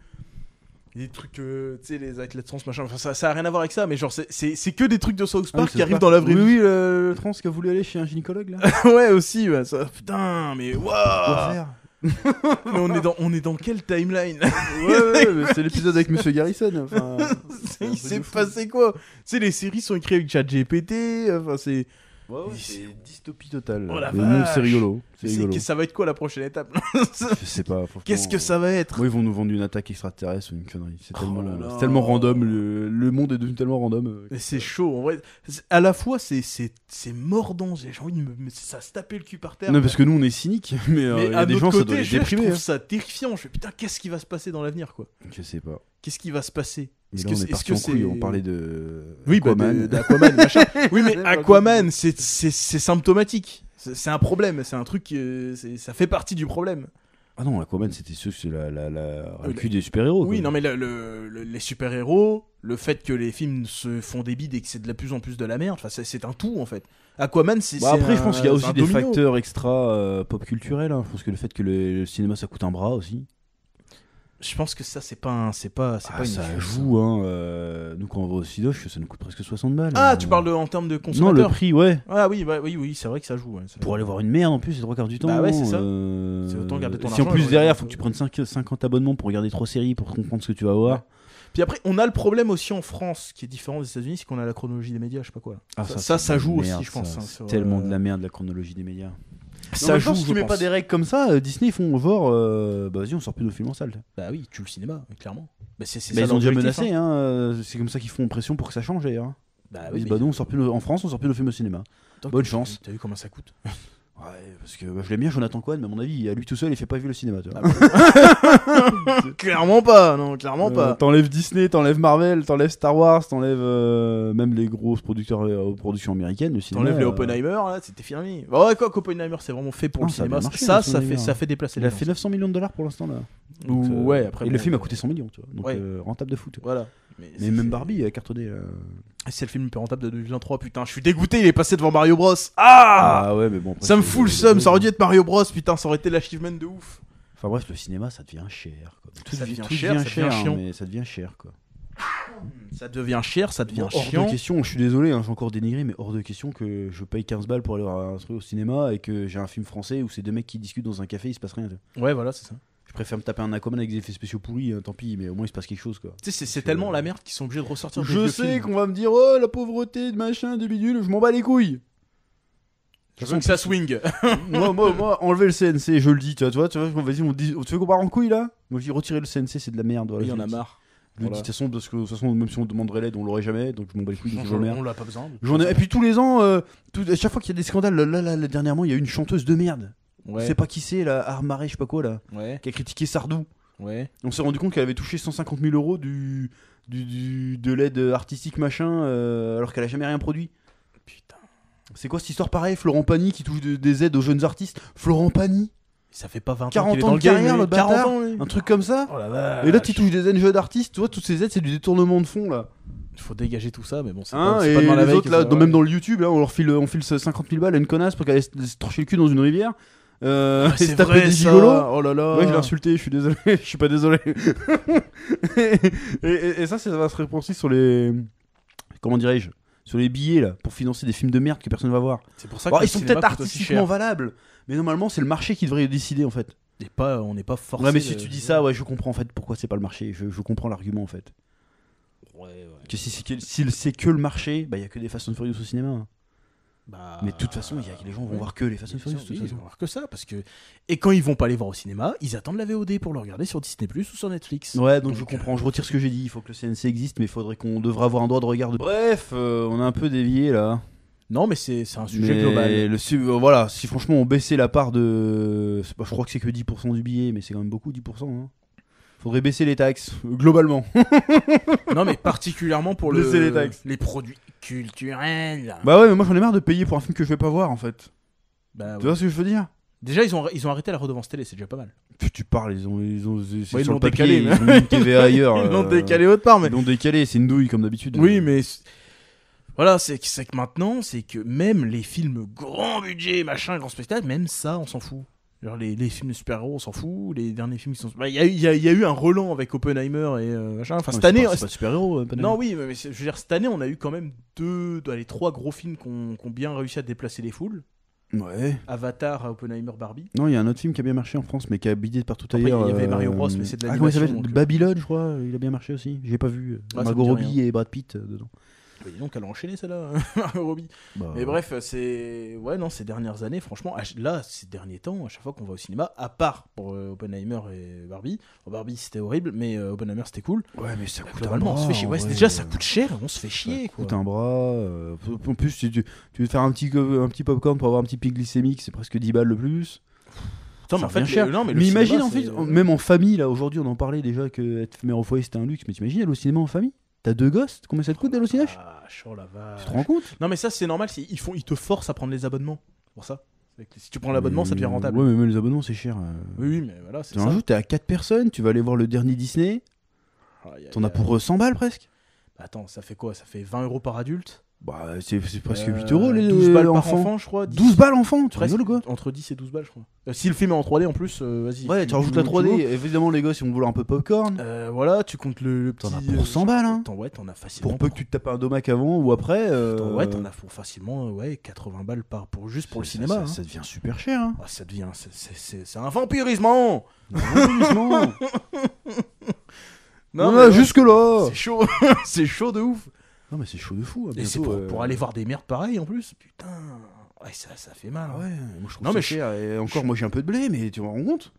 Des trucs, tu sais, les athlètes trans, machin. Enfin, ça a rien à voir avec ça, mais genre, c'est que des trucs de South Ah, Park mais qui c'est arrivent pas- dans la vraie oui, vie. Oui, le trans qui a voulu aller chez un gynécologue là. Ouais, aussi, ouais, ça. Putain, mais waouh! Quoi faire? Mais on est dans quelle timeline? Ouais, mais c'est l'épisode avec Monsieur Garrison. Enfin, Il s'est passé quoi? Tu sais, les séries sont écrites avec ChatGPT. Enfin, c'est. Ouais, c'est dystopie totale. Oh la Mais non, vache. c'est rigolo. C'est rigolo. Ça va être quoi la prochaine étape? Je sais pas. franchement. Qu'est-ce que ça va être? Moi, ils vont nous vendre une attaque extraterrestre ou une connerie. C'est Oh là là. tellement random. Le monde est devenu tellement random. Mais c'est chaud, en vrai. À la fois, c'est mordant. J'ai envie de ça se taper le cul par terre. Non, parce que nous, on est cyniques. Mais il y à a des notre gens, ça côté, doit les je déprimer. trouve hein. ça terrifiant. Je fais putain, qu'est-ce qui va se passer dans l'avenir, quoi? Je sais pas. Qu'est-ce qui va se passer? Mais là, on est parti en couille. On parlait de. Oui, Aquaman. d'Aquaman, machin. Oui, mais Ouais, Aquaman, c'est symptomatique. C'est un problème. C'est un truc. Ça fait partie du problème. Ah non, Aquaman, c'était ceux, c'est le cul des super-héros. Oui, quoi. non, mais les super-héros, le fait que les films se font des bides et que c'est de plus en plus de la merde, c'est un tout en fait. Aquaman, c'est. Bah après, c'est je pense un- qu'il y a c'est aussi un des domino. facteurs extra pop culturels. Hein. Je pense que le fait que le cinéma ça coûte un bras aussi. Je pense que ça, c'est pas une ça excuse. joue. Hein, nous, quand on va au Cinoche, ça nous coûte presque 60 balles. Ah, hein. tu parles en termes de Non, consommateur. le prix, ouais. Ah oui, oui, c'est vrai que ça joue. Ouais, ça Pour joue. aller voir une merde en plus, c'est 3 quarts du temps. Bah ouais, c'est ça. C'est autant garder ton Si argent en et plus regarder derrière, ton- faut que tu prennes 50 abonnements pour regarder 3 séries pour comprendre ce que tu vas voir. Ouais. Puis après, on a le problème aussi en France, qui est différent des États-Unis, c'est qu'on a la chronologie des médias, je sais pas quoi. Là. Ah, ça c'est de la joue merde, aussi, je pense. ça. hein, C'est sur, tellement de la merde la chronologie des médias. Ça joue, si je tu mets pense. pas des règles comme ça, Disney ils font genre, bah vas-y, on sort plus nos films en salle. Bah oui, tu le cinéma, clairement. Bah, c'est Bah, ça ils ont déjà l'objectif, menacé, hein. C'est comme ça qu'ils font pression pour que ça change d'ailleurs. Hein. Bah Ils oui, disent, mais bah nous, on sort plus en France, on sort plus nos films au cinéma. Tant bonne que- chance. T'as vu comment ça coûte? Ouais, parce que je l'aime bien Jonathan Cohen, mais à mon avis, à lui tout seul, il fait pas vivre le cinéma. Tu vois. Clairement pas, non, clairement pas. T'enlèves Disney, t'enlèves Marvel, t'enlèves Star Wars, t'enlèves même les grosses productions américaines, le cinéma. T'enlèves les Oppenheimer, là, c'était fini. Bah ouais, quoi qu'Oppenheimer, c'est vraiment fait pour Non, le ça a cinéma. bien marché, Ça Oppenheimer. ça fait déplacer Il les a gens. fait 900 millions de dollars pour l'instant là. Ou- Donc, ouais, après. Et bon, le film a coûté 100 millions, tu vois. Donc ouais. rentable de fou. Tu vois. Voilà. Mais c'est- même Barbie a cartonné. Là. C'est le film le plus rentable de 2023, putain, je suis dégoûté, il est passé devant Mario Bros. Ah, ouais, mais bon. après, ça me c'est- fout le seum, ça aurait dû être Mario Bros, putain, ça aurait été l'achievement de ouf. Enfin bref, le cinéma ça devient cher. Quoi. Ça devient tout cher, ça devient hein, chiant. mais ça devient cher quoi. Ça devient cher, ça devient Bon, hors chiant. de question, je suis désolé, hein, j'ai encore dénigré, mais hors de question que je paye 15 balles pour aller voir un truc au cinéma et que j'ai un film français où c'est deux mecs qui discutent dans un café, il se passe rien. Tu vois. Ouais, voilà, c'est ça. Je préfère me taper un Aquaman avec des effets spéciaux pourris, tant pis, mais au moins il se passe quelque chose quoi. Tu sais, c'est que- tellement la merde qu'ils sont obligés de ressortir des Je vieux sais films. qu'on va me dire oh la pauvreté de machin, de bidule, je m'en bats les couilles. Je veux que ça swing. moi, enlever le CNC, je le dis, tu vois, vas-y, on dit, tu veux qu'on part en couille là? Moi je dis retirer le CNC, c'est de la merde. Voilà, Il y en je a le dis. marre. Je le dis de toute façon, parce que de toute façon, même si on demanderait l'aide, on l'aurait jamais, donc je m'en bats les couilles, donc je m'emmerde. On l'a pas besoin. donc- J'en ai... Et puis tous les ans, à chaque fois qu'il y a des scandales, là, dernièrement, il y a une chanteuse de merde. Ouais. Je sais pas qui c'est, là, Armaré, je sais pas quoi, là, Ouais. qui a critiqué Sardou. Ouais. On s'est rendu compte qu'elle avait touché 150 000 euros de l'aide artistique machin, alors qu'elle a jamais rien produit. Putain. C'est quoi cette histoire pareille? Florent Pagny qui touche des aides aux jeunes artistes. Florent Pagny, Ça fait pas 20 ans 40 qu'il est ans dans de le game, carrière, lui. le bâtard. 40 ans, lui. un truc comme ça. Oh la vache. Et là, tu touches des aides jeunes d'artistes, tu vois, toutes ces aides, c'est du détournement de fonds, là. Faut dégager tout ça, mais bon, c'est Hein, c'est et pas demain la les veille autres, que là, ça va. même dans le YouTube, là, on file 50 000 balles à une connasse pour qu'elle se trancher le cul dans une rivière. Ah, et se c'est taper vrai des ça. gigolos. Oh là là. Ouais, je l'ai insulté, je suis désolé, je suis pas désolé. et ça va se répercuter sur les. Comment dirais-je? Sur les billets, là, pour financer des films de merde que personne va voir. C'est pour ça Alors, que ils sont le cinéma peut-être coûte aussi artistiquement cher. valables, mais normalement, c'est le marché qui devrait décider, en fait. Et pas, on n'est pas forcé. Ouais, mais si de- tu dis ça, ouais, je comprends, en fait, pourquoi c'est pas le marché. Je comprends l'argument, en fait. Ouais. Que si c'est que le marché, bah, il y a que des Fast and Furious au cinéma. Hein. Bah, Mais de toute façon, les gens vont voir que les Fast and Furious. de toute Oui, ils façon. vont voir que ça parce que et quand ils vont pas les voir au cinéma, ils attendent la VOD pour le regarder sur Disney+ ou sur Netflix. Ouais, donc je comprends, je retire ce que j'ai dit. Il faut que le CNC existe, mais il faudrait qu'on devrait avoir un droit de regard. Bref, on a un peu dévié là. Non, mais c'est un sujet Mais global. voilà, si franchement on baissait la part de. Je crois que c'est que 10% du billet, mais c'est quand même beaucoup, 10%. Hein. Faudrait baisser les taxes, globalement. Non, mais particulièrement pour Laissez les taxes. les produits culturels. Bah ouais, mais moi j'en ai marre de payer pour un film que je vais pas voir en fait. Bah, Tu ouais. vois ce que je veux dire? Déjà, ils ont arrêté la redevance télé, c'est déjà pas mal. Tu parles, c'est Ouais, ils sur l'ont le papier, décalé, ils mais- ont mis une TVA ailleurs. Ils l'ont décalé autre part, mais Ils l'ont décalé, c'est une douille comme d'habitude. oui, mais voilà, c'est que maintenant, c'est que même les films grand budget, machin, grand spectacle, même ça, on s'en fout. Genre les films de super-héros, on s'en fout. Les derniers films qui sont. Bah, il y a eu un relan avec Oppenheimer et machin. Enfin, cette année. C'est pas super-héros. Non, oui, mais je veux dire, cette année, on a eu quand même 3 gros films qui ont bien réussi à déplacer les foules. Ouais. Avatar, Oppenheimer, Barbie. Non, il y a un autre film qui a bien marché en France, mais qui a bidé partout Après, ailleurs. il y avait Mario Bros, mais c'est de comment il l'animation. s'appelle donc, Babylone, je crois. Il a bien marché aussi. J'ai pas vu. ça Margot me dit Robbie et Brad Pitt dedans. bah, dis donc, elle a enchaîné celle-là, Margot Robbie. Bah, Mais bref, c'est. Ouais, non, ces dernières années, franchement, là, ces derniers temps, à chaque fois qu'on va au cinéma, à part pour Oppenheimer et Barbie. Bon, Barbie c'était horrible, mais Oppenheimer c'était cool. Ouais, mais ça coûte un Globalement, bras. on se fait chier. Ouais, ouais. déjà, ça coûte cher, on se fait chier, Ça quoi. coûte un bras. En plus, tu veux faire un petit popcorn pour avoir un petit pic glycémique, c'est presque 10 balles le plus. Putain, mais Ça en fait, revient cher. non, mais le Mais imagine cinéma, en fait, c'est- même en famille, là aujourd'hui on en parlait déjà que être mère au foyer c'était un luxe, mais t'imagines aller au cinéma en famille? T'as 2 gosses, combien ça te coûte d'aller au cinéma? Oh la vache. Tu te rends compte? Non, mais ça, c'est normal, ils te forcent à prendre les abonnements. C'est pour ça. C'est que si tu prends l'abonnement, ça devient rentable. Ouais, mais même les abonnements c'est cher. Oui, mais voilà, c'est T'en ça. rajoutes, t'es à 4 personnes, tu vas aller voir le dernier Disney, t'en as pour 100 balles presque. Attends, ça fait quoi? Ça fait 20 euros par adulte? Bah, c'est presque 8 euros les 12 balles par enfants. enfant, je crois. 12 balles enfant, tu Presque rigoles quoi? entre 10 et 12 balles, je crois. Si le film est en 3D en plus, vas-y. Ouais, tu rajoutes la 3D, évidemment les gosses ils vont vouloir un peu de popcorn. Voilà, tu comptes le petit. T'en as pour 100 balles, hein. Ouais, t'en as facilement. Pour peu que tu te tapes un domac avant ou après. Ouais, t'en as pour facilement 80 balles juste pour le cinéma. Ça devient super cher. Hein. Ah, ça devient. C'est un vampirisement. Non, Non, mais mais jusque là. c'est chaud. C'est chaud de ouf. Non mais c'est chaud de fou. Et c'est pour aller voir des merdes pareilles en plus. Putain. Ouais, ça fait mal. Ah ouais, moi je trouve Non, ça mais cher. Et encore, moi j'ai un peu de blé, mais tu me rends compte?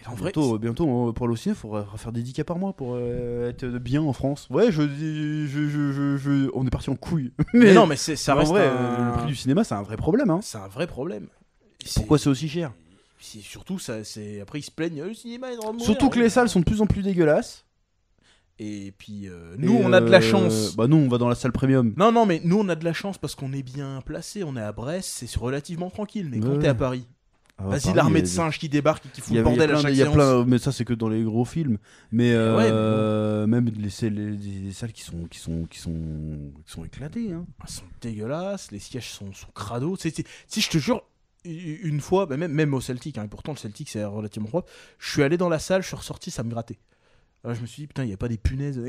En vrai, Bientôt, pour aller au cinéma, il faudra faire des 10K par mois pour être bien en France. Ouais, on est parti en couille. mais non, mais ça en reste vrai, un... le prix du cinéma, c'est un vrai problème. Hein. C'est un vrai problème. Pourquoi c'est aussi cher? Surtout, après ils se plaignent, le cinéma est en train de mourir. Surtout que les salles sont de plus en plus dégueulasses. Et puis, nous, on a de la chance. Bah nous, on va dans la salle premium. Non, mais nous, on a de la chance parce qu'on est bien placé. On est à Brest, c'est relativement tranquille. Mais quand Ouais. t'es à Paris, Ah, vas-y, Paris, l'armée il de y a- singes qui débarque et qui fout il y le a- il y a bordel à plein- chaque il y a séance. plein, mais ça c'est que dans les gros films. Mais Ouais, même les salles qui sont éclatées. Hein. Elles sont dégueulasses, les sièges sont crado. Si je te jure, une fois, bah même au Celtic, hein, et pourtant le Celtic c'est relativement propre, je suis allé dans la salle, je suis ressorti, ça me grattait. Alors, je me suis dit, putain, il n'y a pas des punaises.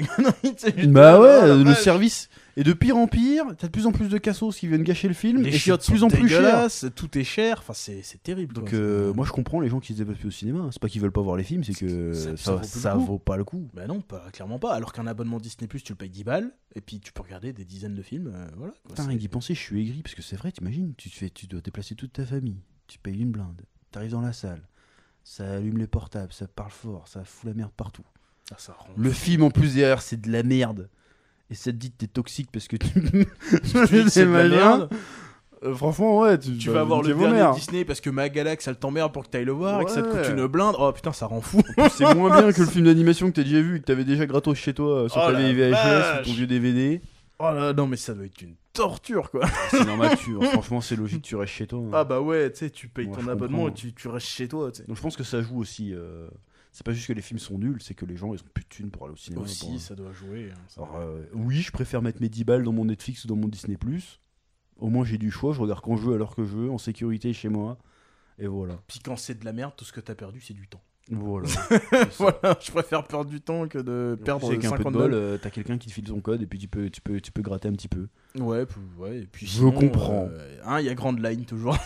Bah ouais, Oh, la le vache. service est de pire en pire. T'as de plus en plus de cassos qui viennent gâcher le film. Les et c'est de chiottes plus sont en plus cher. dégueulasses, tout est cher, enfin c'est terrible. Donc quoi. moi je comprends les gens qui se déplacent plus au cinéma. Hein. C'est pas qu'ils veulent pas voir les films, c'est que ça vaut pas le coup. Bah non, clairement pas. Alors qu'un abonnement Disney+, tu le payes 10 balles, et puis tu peux regarder des dizaines de films, voilà. Quoi, Putain, rien d'y penser, je suis aigri parce que c'est vrai, t'imagines, tu dois déplacer toute ta famille, tu payes une blinde, t'arrives dans la salle, ça allume les portables, ça parle fort, ça fout la merde partout. Ah, ça rend Le film en plus derrière c'est de la merde. Et ça te dit que t'es toxique parce que tu tu dis que c'est de la merde. Franchement ouais, Tu vas voir le dernier Disney parce que Magalax elle t'emmerde pour que t'ailles le voir et que ça te coûte Ouais. une blinde. Oh putain, ça rend fou. C'est moins bien que le film d'animation que t'as déjà vu et que t'avais déjà gratos chez toi sur Oh ta la vieille VHS vache. ou ton vieux DVD. Oh là, non, mais ça doit être une torture quoi. C'est normal, franchement c'est logique, tu restes chez toi. Hein. Ah bah ouais, tu sais, tu payes Moi, ton je abonnement comprends. et tu restes chez toi, tu sais. Donc je pense que ça joue aussi. C'est pas juste que les films sont nuls, c'est que les gens ils ont plus de thunes pour aller au cinéma. Aussi, pour- ça doit jouer. hein, ça. Alors, oui, je préfère mettre mes 10 balles dans mon Netflix ou dans mon Disney+. Au moins j'ai du choix, je regarde quand je veux, à l'heure que je veux, en sécurité chez moi. Et voilà. Puis quand c'est de la merde, tout ce que t'as perdu, c'est du temps. Voilà. Voilà, je préfère perdre du temps que de perdre Avec un peu de 50 bol, balles. t'as quelqu'un qui te file son code et puis tu peux gratter un petit peu. Ouais, et puis Je sinon, comprends. Il y a Grand Line toujours.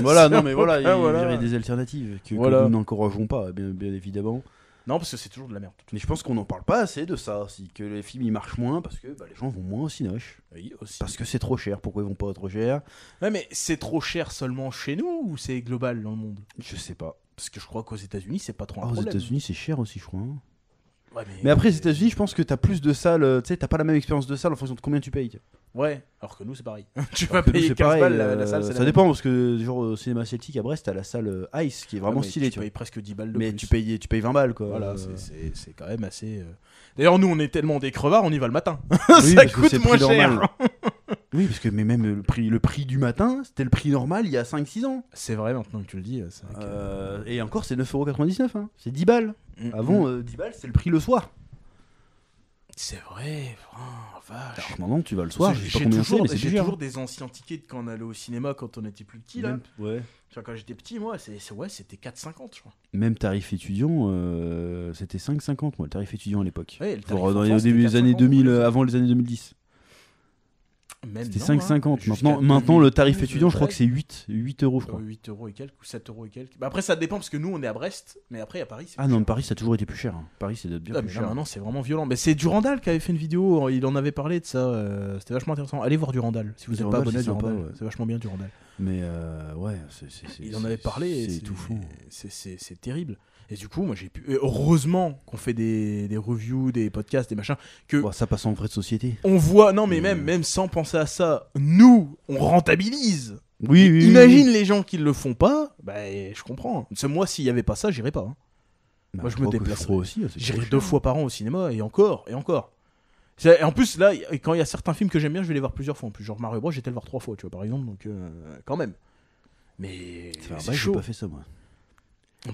Voilà, non mais voilà, il y a Voilà. des alternatives que Voilà. nous n'encourageons pas, bien évidemment. Non, parce que c'est toujours de la merde. Mais je pense qu'on n'en parle pas assez de ça aussi, que les films ils marchent moins parce que les gens vont moins au cinoche. Oui, aussi. Parce que c'est trop cher, pourquoi ils vont pas trop cher? Ouais, mais c'est trop cher seulement chez nous ou c'est global dans le monde? Je sais pas. Parce que je crois qu'aux États-Unis, c'est pas trop un Aux problème. États-Unis c'est cher aussi, je crois. Hein. Ouais, Mais après, les États-Unis, je pense que t'as plus de salles, tu sais, t'as pas la même expérience de salle en fonction de combien tu payes. Ouais, alors que nous, c'est pareil. Tu Alors vas que nous, payer c'est 15 pareil, balles la salle, c'est ça la dépend parce que, genre, au cinéma celtique à Brest, t'as la salle Ice qui est vraiment stylée, tu tu vois. payes presque 10 balles de Mais plus. tu payes 20 balles, quoi. Voilà, c'est quand même assez. D'ailleurs, nous, on est tellement des crevards, on y va le matin. Oui, Ça parce que coûte c'est le moins prix cher. normal. Oui, parce que mais même le prix du matin, c'était le prix normal il y a 5-6 ans. C'est vrai, maintenant que tu le dis. C'est vrai que- Et encore, c'est 9,99€. Hein. C'est 10 balles. Avant, 10 balles, c'est le prix le soir. C'est vrai, oh, vache. Alors maintenant, tu vas le soir, je sais pas J'ai combien c'est, toujours, mais c'est j'ai cher. toujours des anciens tickets de quand on allait au cinéma quand on était plus petit là. Ouais. Tu vois, quand j'étais petit, moi, c'était 4,50 je crois. Même tarif étudiant, c'était 5,50 moi, le tarif étudiant à l'époque. Ouais, le tarif Genre, dans enfant, les c'était début des années 4,50, 2000, ouais. avant les années 2010. Même C'était non, 5,50. jusqu'à Maintenant, le tarif 2012, étudiant, je crois que ouais. c'est 8 euros, je crois. 8 euros et quelques, ou 7 euros et quelques. Bah après, ça dépend parce que nous, on est à Brest, mais après, à Paris, c'est Ah plus non, cher. Paris, ça a toujours été plus cher. Hein. Paris, c'est bien Ah, plus mais là, cher. maintenant, c'est vraiment violent. Mais c'est Durandal qui avait fait une vidéo, il en avait parlé de ça. C'était vachement intéressant. Allez voir Durandal si vous n'êtes pas Durandal, abonné à c'est sympa, Durandal. ouais. C'est vachement bien, Durandal. Mais ouais, Il en avait parlé. et C'est étouffant. C'est terrible. Et du coup, moi, j'ai pu. Heureusement qu'on fait des reviews, des podcasts, des machins. Que Bon, ça passe en vrai de société. on voit. Non, mais même sans penser à ça, nous, on rentabilise. Oui. Imagine les gens qui le font pas. Bah, je comprends. Parce que moi, s'il y avait pas ça, j'irais pas. Hein. Bah, moi, je me déplacerais. aussi. C'est J'irai trop 2 cher. fois par an au cinéma et encore. Et en plus, là, quand il y a certains films que j'aime bien, je vais les voir plusieurs fois. En plus, genre Mario Bros, j'étais le voir 3 fois, tu vois, par exemple. Donc, quand même. Mais C'est c'est vrai, chaud. j'ai pas fait ça, moi.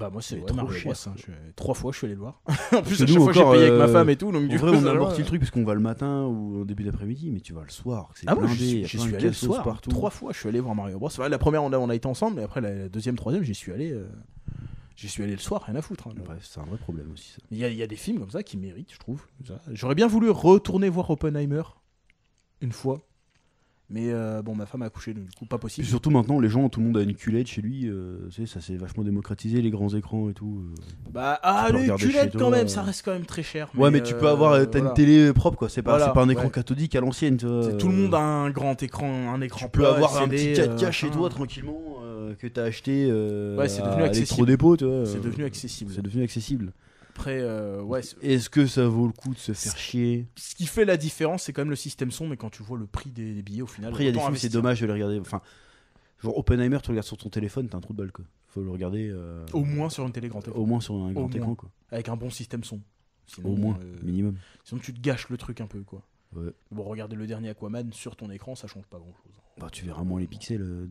Bah, moi, c'est C'est ouais, trop Mario cher, Bros. quoi. 3 fois, je suis allé le voir. En plus, que à chaque nous, fois, j'ai encore, payé avec ma femme et tout. Donc, En du vrai, coup, on ça a va. amorti le truc parce qu'on va le matin ou au début d'après-midi, mais tu vas le soir. C'est Ah, moi, blindé, il y a j'y plein de suis allé le cassos soir. partout. 3 fois, je suis allé voir Mario Bros. La première, on a été ensemble, mais après, la deuxième, troisième, j'y suis allé. J'y suis allé le soir, rien à foutre. Hein. Bref, c'est un vrai problème aussi, ça. Il y a des films comme ça qui méritent, je trouve. Ça. J'aurais bien voulu retourner voir Oppenheimer une fois. Mais bon, ma femme a accouché, donc du coup, pas Puis possible. surtout maintenant, les gens, tout le monde a une culette chez lui. Tu sais, ça s'est vachement démocratisé, les grands écrans et tout. Bah, tu peux le regarder chez culette toi, quand même, ça reste quand même très cher. Ouais, mais tu peux avoir t'as voilà. une télé propre, quoi. C'est pas un écran ouais. cathodique à l'ancienne, tu vois. Tout le monde a un grand écran, un écran Tu peux plat, avoir un LCD, petit 4K chez machin. toi tranquillement que t'as acheté Ouais, c'est devenu à accessible. l'électrodépôt, tu vois. C'est devenu accessible. C'est devenu accessible. Après, ouais. Est-ce que ça vaut le coup de se faire chier? Ce qui fait la différence, c'est quand même le système son, mais quand tu vois le prix des billets au final. Après, il y a des autant films, c'est investir. dommage de les regarder. Enfin, genre Oppenheimer, tu le regardes sur ton téléphone, t'as un trou de balle, quoi. Faut le regarder. Au moins sur une télé grand écran. Au moins sur un grand moins. écran, quoi. Avec un bon système son. Sinon, Au moins, minimum. Sinon, tu te gâches le truc un peu, quoi. Ouais. Bon, regarder le dernier Aquaman sur ton écran, ça change pas grand chose. Bah, tu verras moins les pixels.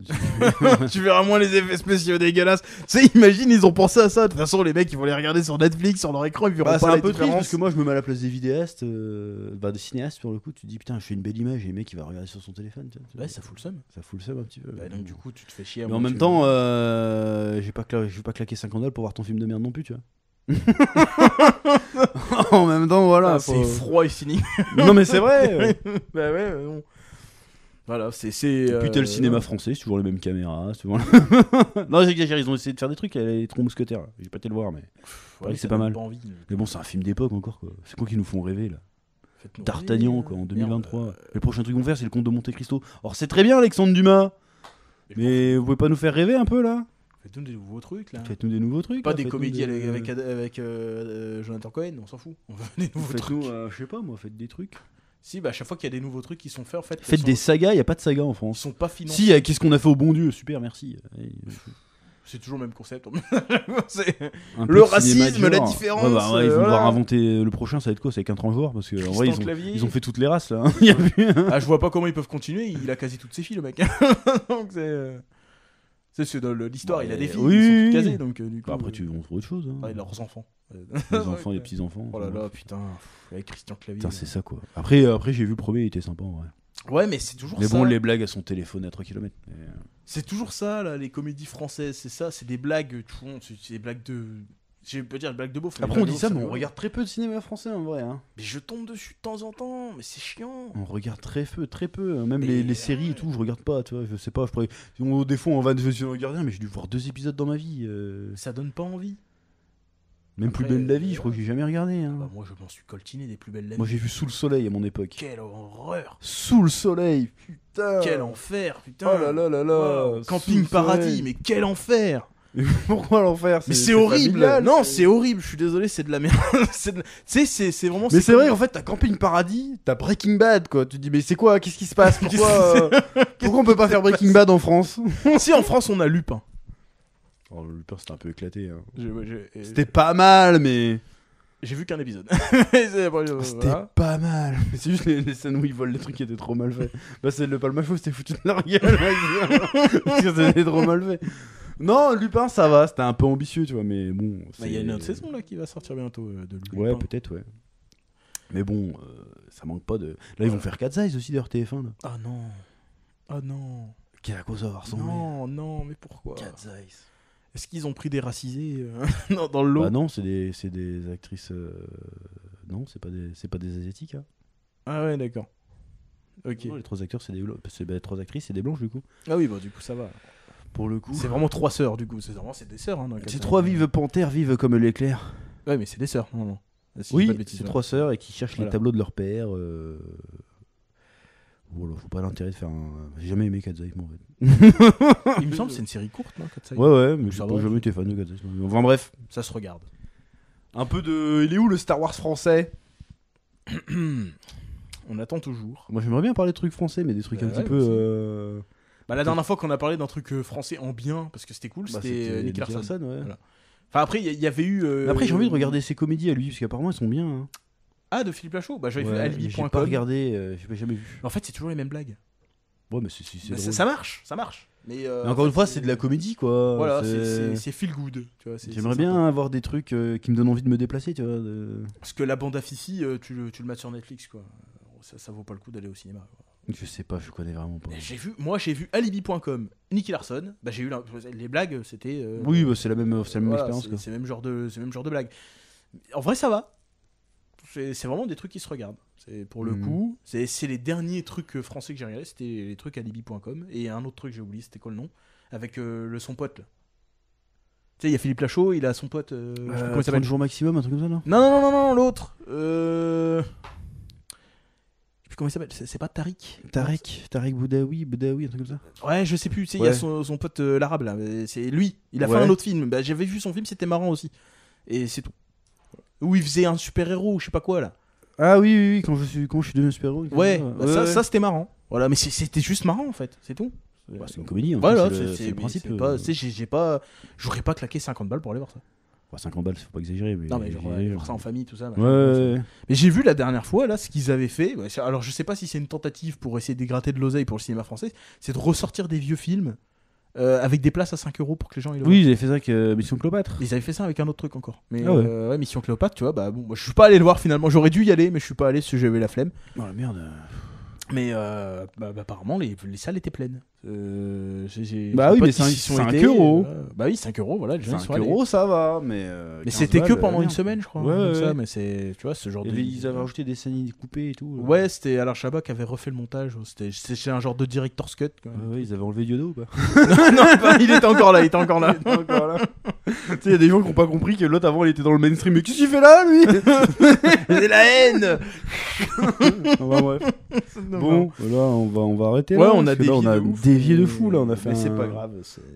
Tu verras moins les effets spéciaux dégueulasses. Tu sais, imagine, ils ont pensé à ça. De toute façon, les mecs, ils vont les regarder sur Netflix, sur leur écran, ils verront Bah, c'est pas un la peu triste différence. parce que moi je me mets à la place des vidéastes, des cinéastes sur le coup. Tu te dis putain, je fais une belle image et le mec il va regarder sur son téléphone. Tu vois. Ouais, ça fout le seum. Ça fout le seum un petit peu. Bah, donc, du coup, tu te fais chier. à mais en moins même que- temps, je vais pas claquer 50 balles pour voir ton film de merde non plus, tu vois. En même temps, voilà. Ah, c'est froid et cynique. Non, mais c'est vrai. Bah ouais, non. Voilà, c'est. Et puis t'as le cinéma français, c'est toujours les mêmes caméras. C'est toujours... non, j'exagère, ils ont essayé de faire des trucs, les trois mousquetaires. Là. J'ai pas été le voir, mais. Ouais, c'est pas mal. envie, Mais bon, c'est un film d'époque encore, quoi. C'est quoi qui nous font rêver, là? Faites-nous D'Artagnan, rêver, quoi, en merde, 2023. Le prochain truc qu'on va faire, c'est le Comte de Monte Cristo. Alors, c'est très bien, Alexandre Dumas. Mais vous pouvez pas nous faire rêver un peu, là? Faites-nous des nouveaux trucs là. Faites-nous des nouveaux trucs. Pas là, des faites-nous comédies des- avec Jonathan Cohen, on s'en fout. On veut des nouveaux trucs. Faites-nous, je sais pas, moi, faites des trucs. Si, bah à chaque fois qu'il y a des nouveaux trucs qui sont faits, en fait, Faites des sagas, y a pas de saga en ils France. sont pas financés. Si, qu'est-ce qu'on a fait au bon Dieu? Super, merci. C'est toujours le même concept. C'est- Un Le peu de racisme, cinéma de la genre. différence, Ouais, bah, ouais, ils vont voilà. devoir inventer le prochain, ça va être quoi? Ça va être un transgenre parce que en vrai, Tristan Clavier. ils ont fait toutes les races là. Hein. Y a plus, hein. Ah, je vois pas comment ils peuvent continuer. Il a quasi toutes ses filles, le mec. Donc c'est dans l'histoire. Bah, il a des filles. oui, Ils sont oui, toutes oui. casées, donc du coup. Bah, après, on trouve autre chose. Hein. Ouais, leurs enfants. Les enfants, les petits enfants. Oh là là, putain. Avec Christian Clavier. Putain, c'est ça quoi. Après, j'ai vu le premier, il était sympa en vrai. Ouais, mais c'est toujours Mais ça. bon, les blagues, elles sont téléphonées à 3 km. C'est toujours ça, là, les comédies françaises. C'est ça, c'est des blagues. Tu vois, c'est des blagues de. Je peux dire blagues de beauf. Après, on dit ça, mais on regarde très peu de cinéma français en vrai. Hein. Mais je tombe dessus de temps en temps, mais c'est chiant. On regarde très peu. Même Mais les séries et tout, je regarde pas. Tu vois, je sais pas. Des fois, on va regarder, mais j'ai dû voir 2 épisodes dans ma vie. Ça donne pas envie. Même Après, Plus belle la vie, je crois que j'ai jamais regardé. Hein. Bah, moi, je m'en suis coltiné des plus belles la Moi, vie. j'ai vu Sous le soleil à mon époque. Quelle horreur. Sous le soleil, putain. Quel enfer, putain. Oh là là là là. Wow. Sous Camping le Paradis, soleil. mais quel enfer. Pourquoi l'enfer? Mais c'est horrible. familial, Non, c'est horrible. Je suis désolé, c'est de la merde. Tu sais, c'est vraiment. Mais c'est comme- vrai, en fait, t'as Camping Paradis, t'as Breaking Bad, quoi. Tu te dis, mais c'est quoi? Qu'est-ce qui se passe? Pourquoi on peut pas faire Breaking Bad en France? Si en France on a Lupin. Oh, le Lupin, c'était un peu éclaté. Hein. J'ai C'était pas mal, mais. vu qu'un épisode. C'était pas mal. Mais c'est juste les scènes où ils volent les trucs qui étaient trop mal faits. Bah, celle de Palmachot, c'était foutu de leur gueule, mec. Parce que c'était trop mal fait. Non, Lupin, ça va, c'était un peu ambitieux, tu vois, mais bon. Il y a une autre saison là qui va sortir bientôt de Lupin. Ouais, peut-être, ouais. Mais bon, ça manque pas de. Là, ils vont faire 4 Eyes aussi de RTF1. Là. Ah non. Ah non. Quelle à quoi ça va ressembler? Non, mais pourquoi? 4 Eyes. Est-ce qu'ils ont pris des racisés dans le lot? Bah non, c'est des actrices. Non, c'est pas des asiatiques. Hein. Ah ouais, d'accord. Ok. Non, les 3 acteurs, c'est des 3 actrices, c'est des blanches du coup. Ah oui, bah du coup ça va. Pour le coup. C'est vraiment 3 sœurs du coup. C'est des sœurs. Hein, dans le C'est cas 3 vives panthères, vives comme l'éclair. Ouais, mais c'est des sœurs. Non. Si je dis Oui, pas de bêtises, c'est ouais. 3 sœurs et qui cherchent Voilà. les tableaux de leur père. Voilà, faut pas l'intérêt de faire un. J'ai jamais aimé Cat Eye, moi en fait. Il me semble que c'est une série courte, non, Katsai. Ouais, mais Ça j'ai va, pas jamais été fan de Cat Eye. Enfin bref. Ça se regarde. Un peu de. Il est où le Star Wars français? On attend toujours. Moi j'aimerais bien parler de trucs français, mais des trucs un Ouais, petit peu. aussi. Bah, la dernière fois qu'on a parlé d'un truc français en bien, parce que c'était cool, Bah, c'était Nick Larson. ouais. Voilà. Enfin, après, il y avait eu. Mais après, j'ai envie de regarder ses comédies à lui, parce qu'apparemment elles sont bien. Hein. Ah, de Philippe Lachaud. Bah, j'avais Ouais, vu mais j'ai alibi.com. pas regardé, j'ai jamais vu. En fait, c'est toujours les mêmes blagues. Ouais, mais c'est Bah, drôle. ça marche, ça marche. Mais, Mais encore une fois, c'est de la comédie quoi. Voilà, C'est- c'est feel good. Tu vois, J'aimerais c'est bien sympa. avoir des trucs qui me donnent envie de me déplacer, tu vois. Parce que la bande à Fifi, tu le mets sur Netflix, quoi. Ça vaut pas le coup d'aller au cinéma, quoi. Je sais pas, je connais vraiment pas. Mais j'ai vu alibi.com, Nicky Larson. Bah, j'ai eu les blagues, c'était. Oui, bah, c'est la même voilà, expérience quoi. c'est le même genre de blague. En vrai, ça va. C'est vraiment des trucs qui se regardent. C'est pour le Mhm. coup, c'est les derniers trucs français que j'ai regardé, c'était les trucs alibi.com et un autre truc j'ai oublié, c'était quoi le nom, avec son pote. Là. Tu sais, il y a Philippe Lachaud, il a son pote. Je sais plus comment il 30 s'appelle. jours maximum, un truc comme ça, non? Non, l'autre. Je sais plus comment il s'appelle. C'est pas Tariq. Tarek Boudaoui, un truc comme ça. Ouais, je sais plus. Tu sais, il y a son pote l'arabe là. Mais c'est lui. Il a fait un autre film. Bah, j'avais vu son film, c'était marrant aussi. Et c'est tout. Où il faisait un super héros ou je sais pas quoi là. Ah oui, quand je suis devenu super-héros. Ouais, ça c'était marrant. Voilà, mais c'était juste marrant en fait, c'est tout. Bah, c'est une comédie, hein, Voilà, c'est le principe. pas, tu sais, j'aurais pas claqué 50 balles pour aller voir ça. 50 balles, faut pas exagérer. Mais Non, mais genre, aller voir ça en famille, tout ça. machin, Ouais. Mais j'ai vu la dernière fois là ce qu'ils avaient fait. Alors je sais pas si c'est une tentative pour essayer de dégratter de l'oseille pour le cinéma français, c'est de ressortir des vieux films avec des places à 5 € pour que les gens aient le Oui, ils avaient fait ça avec Mission Cléopâtre. Ils avaient fait ça avec un autre truc encore. Mais Ah ouais. Mission Cléopâtre, tu vois, bah bon, moi, je suis pas allé le voir finalement. J'aurais dû y aller, mais je suis pas allé parce que j'avais la flemme. Oh la merde. Mais apparemment, les salles étaient pleines. Bah oui, mais 5 €. Bah oui, 5 €, voilà. Les gens y sont 5 allés. € ça va, mais. Mais c'était que pendant une semaine, je crois. Ouais, comme ouais. ça, mais c'est, tu vois, ce genre de. Ils avaient rajouté des scènes coupées et tout. Ouais, c'était Alain Chabat qui avait refait le montage. C'était un genre de director's cut. Quoi. Ouais, ils avaient enlevé Diodo ou pas? Non, il était encore là. Tu sais, il y a des gens qui n'ont pas compris que l'autre avant il était dans le mainstream. Mais qu'est-ce qu'il fait là, lui? C'est la haine. Enfin, bref. Bon, là, on va arrêter. Ouais, là, on a parce que là, dévié on a de ouf, dévié de mais- fou là. On a fait mais c'est un- pas grave.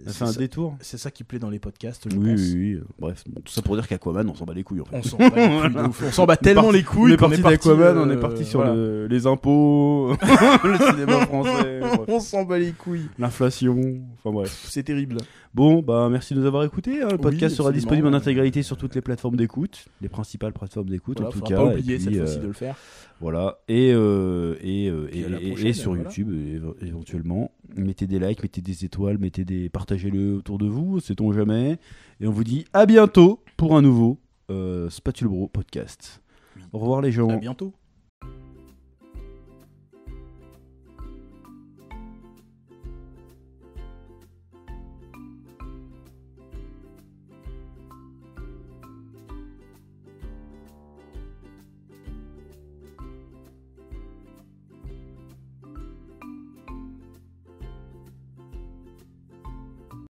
On a fait un détour. C'est ça qui plaît dans les podcasts, je Oui, pense. oui. Bref, bon, tout ça pour dire qu'Aquaman, on s'en bat les couilles en fait. On s'en bat les couilles de ouf. On s'en bat tellement les couilles On est qu'on parti d'Aquaman, parti, on est parti sur voilà. les impôts, le cinéma français, bref. On s'en bat les couilles. L'inflation, enfin bref. C'est terrible. Bon, bah merci de nous avoir écoutés. Hein. Le Oui, podcast sera absolument. disponible en intégralité sur toutes les plateformes d'écoute, les principales plateformes d'écoute Voilà, en tout faudra cas. pas oublier et puis, cette fois-ci de le faire. Voilà, Puis à la prochaine, et sur voilà. YouTube éventuellement. Mettez des likes, mettez des étoiles, partagez-le autour de vous, sait-on jamais. Et on vous dit à bientôt pour un nouveau Spatule Bro podcast. Oui. Au revoir les gens. À bientôt.